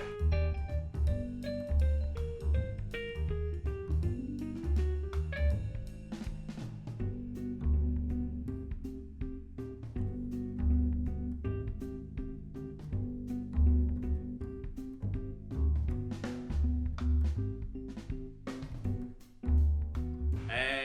And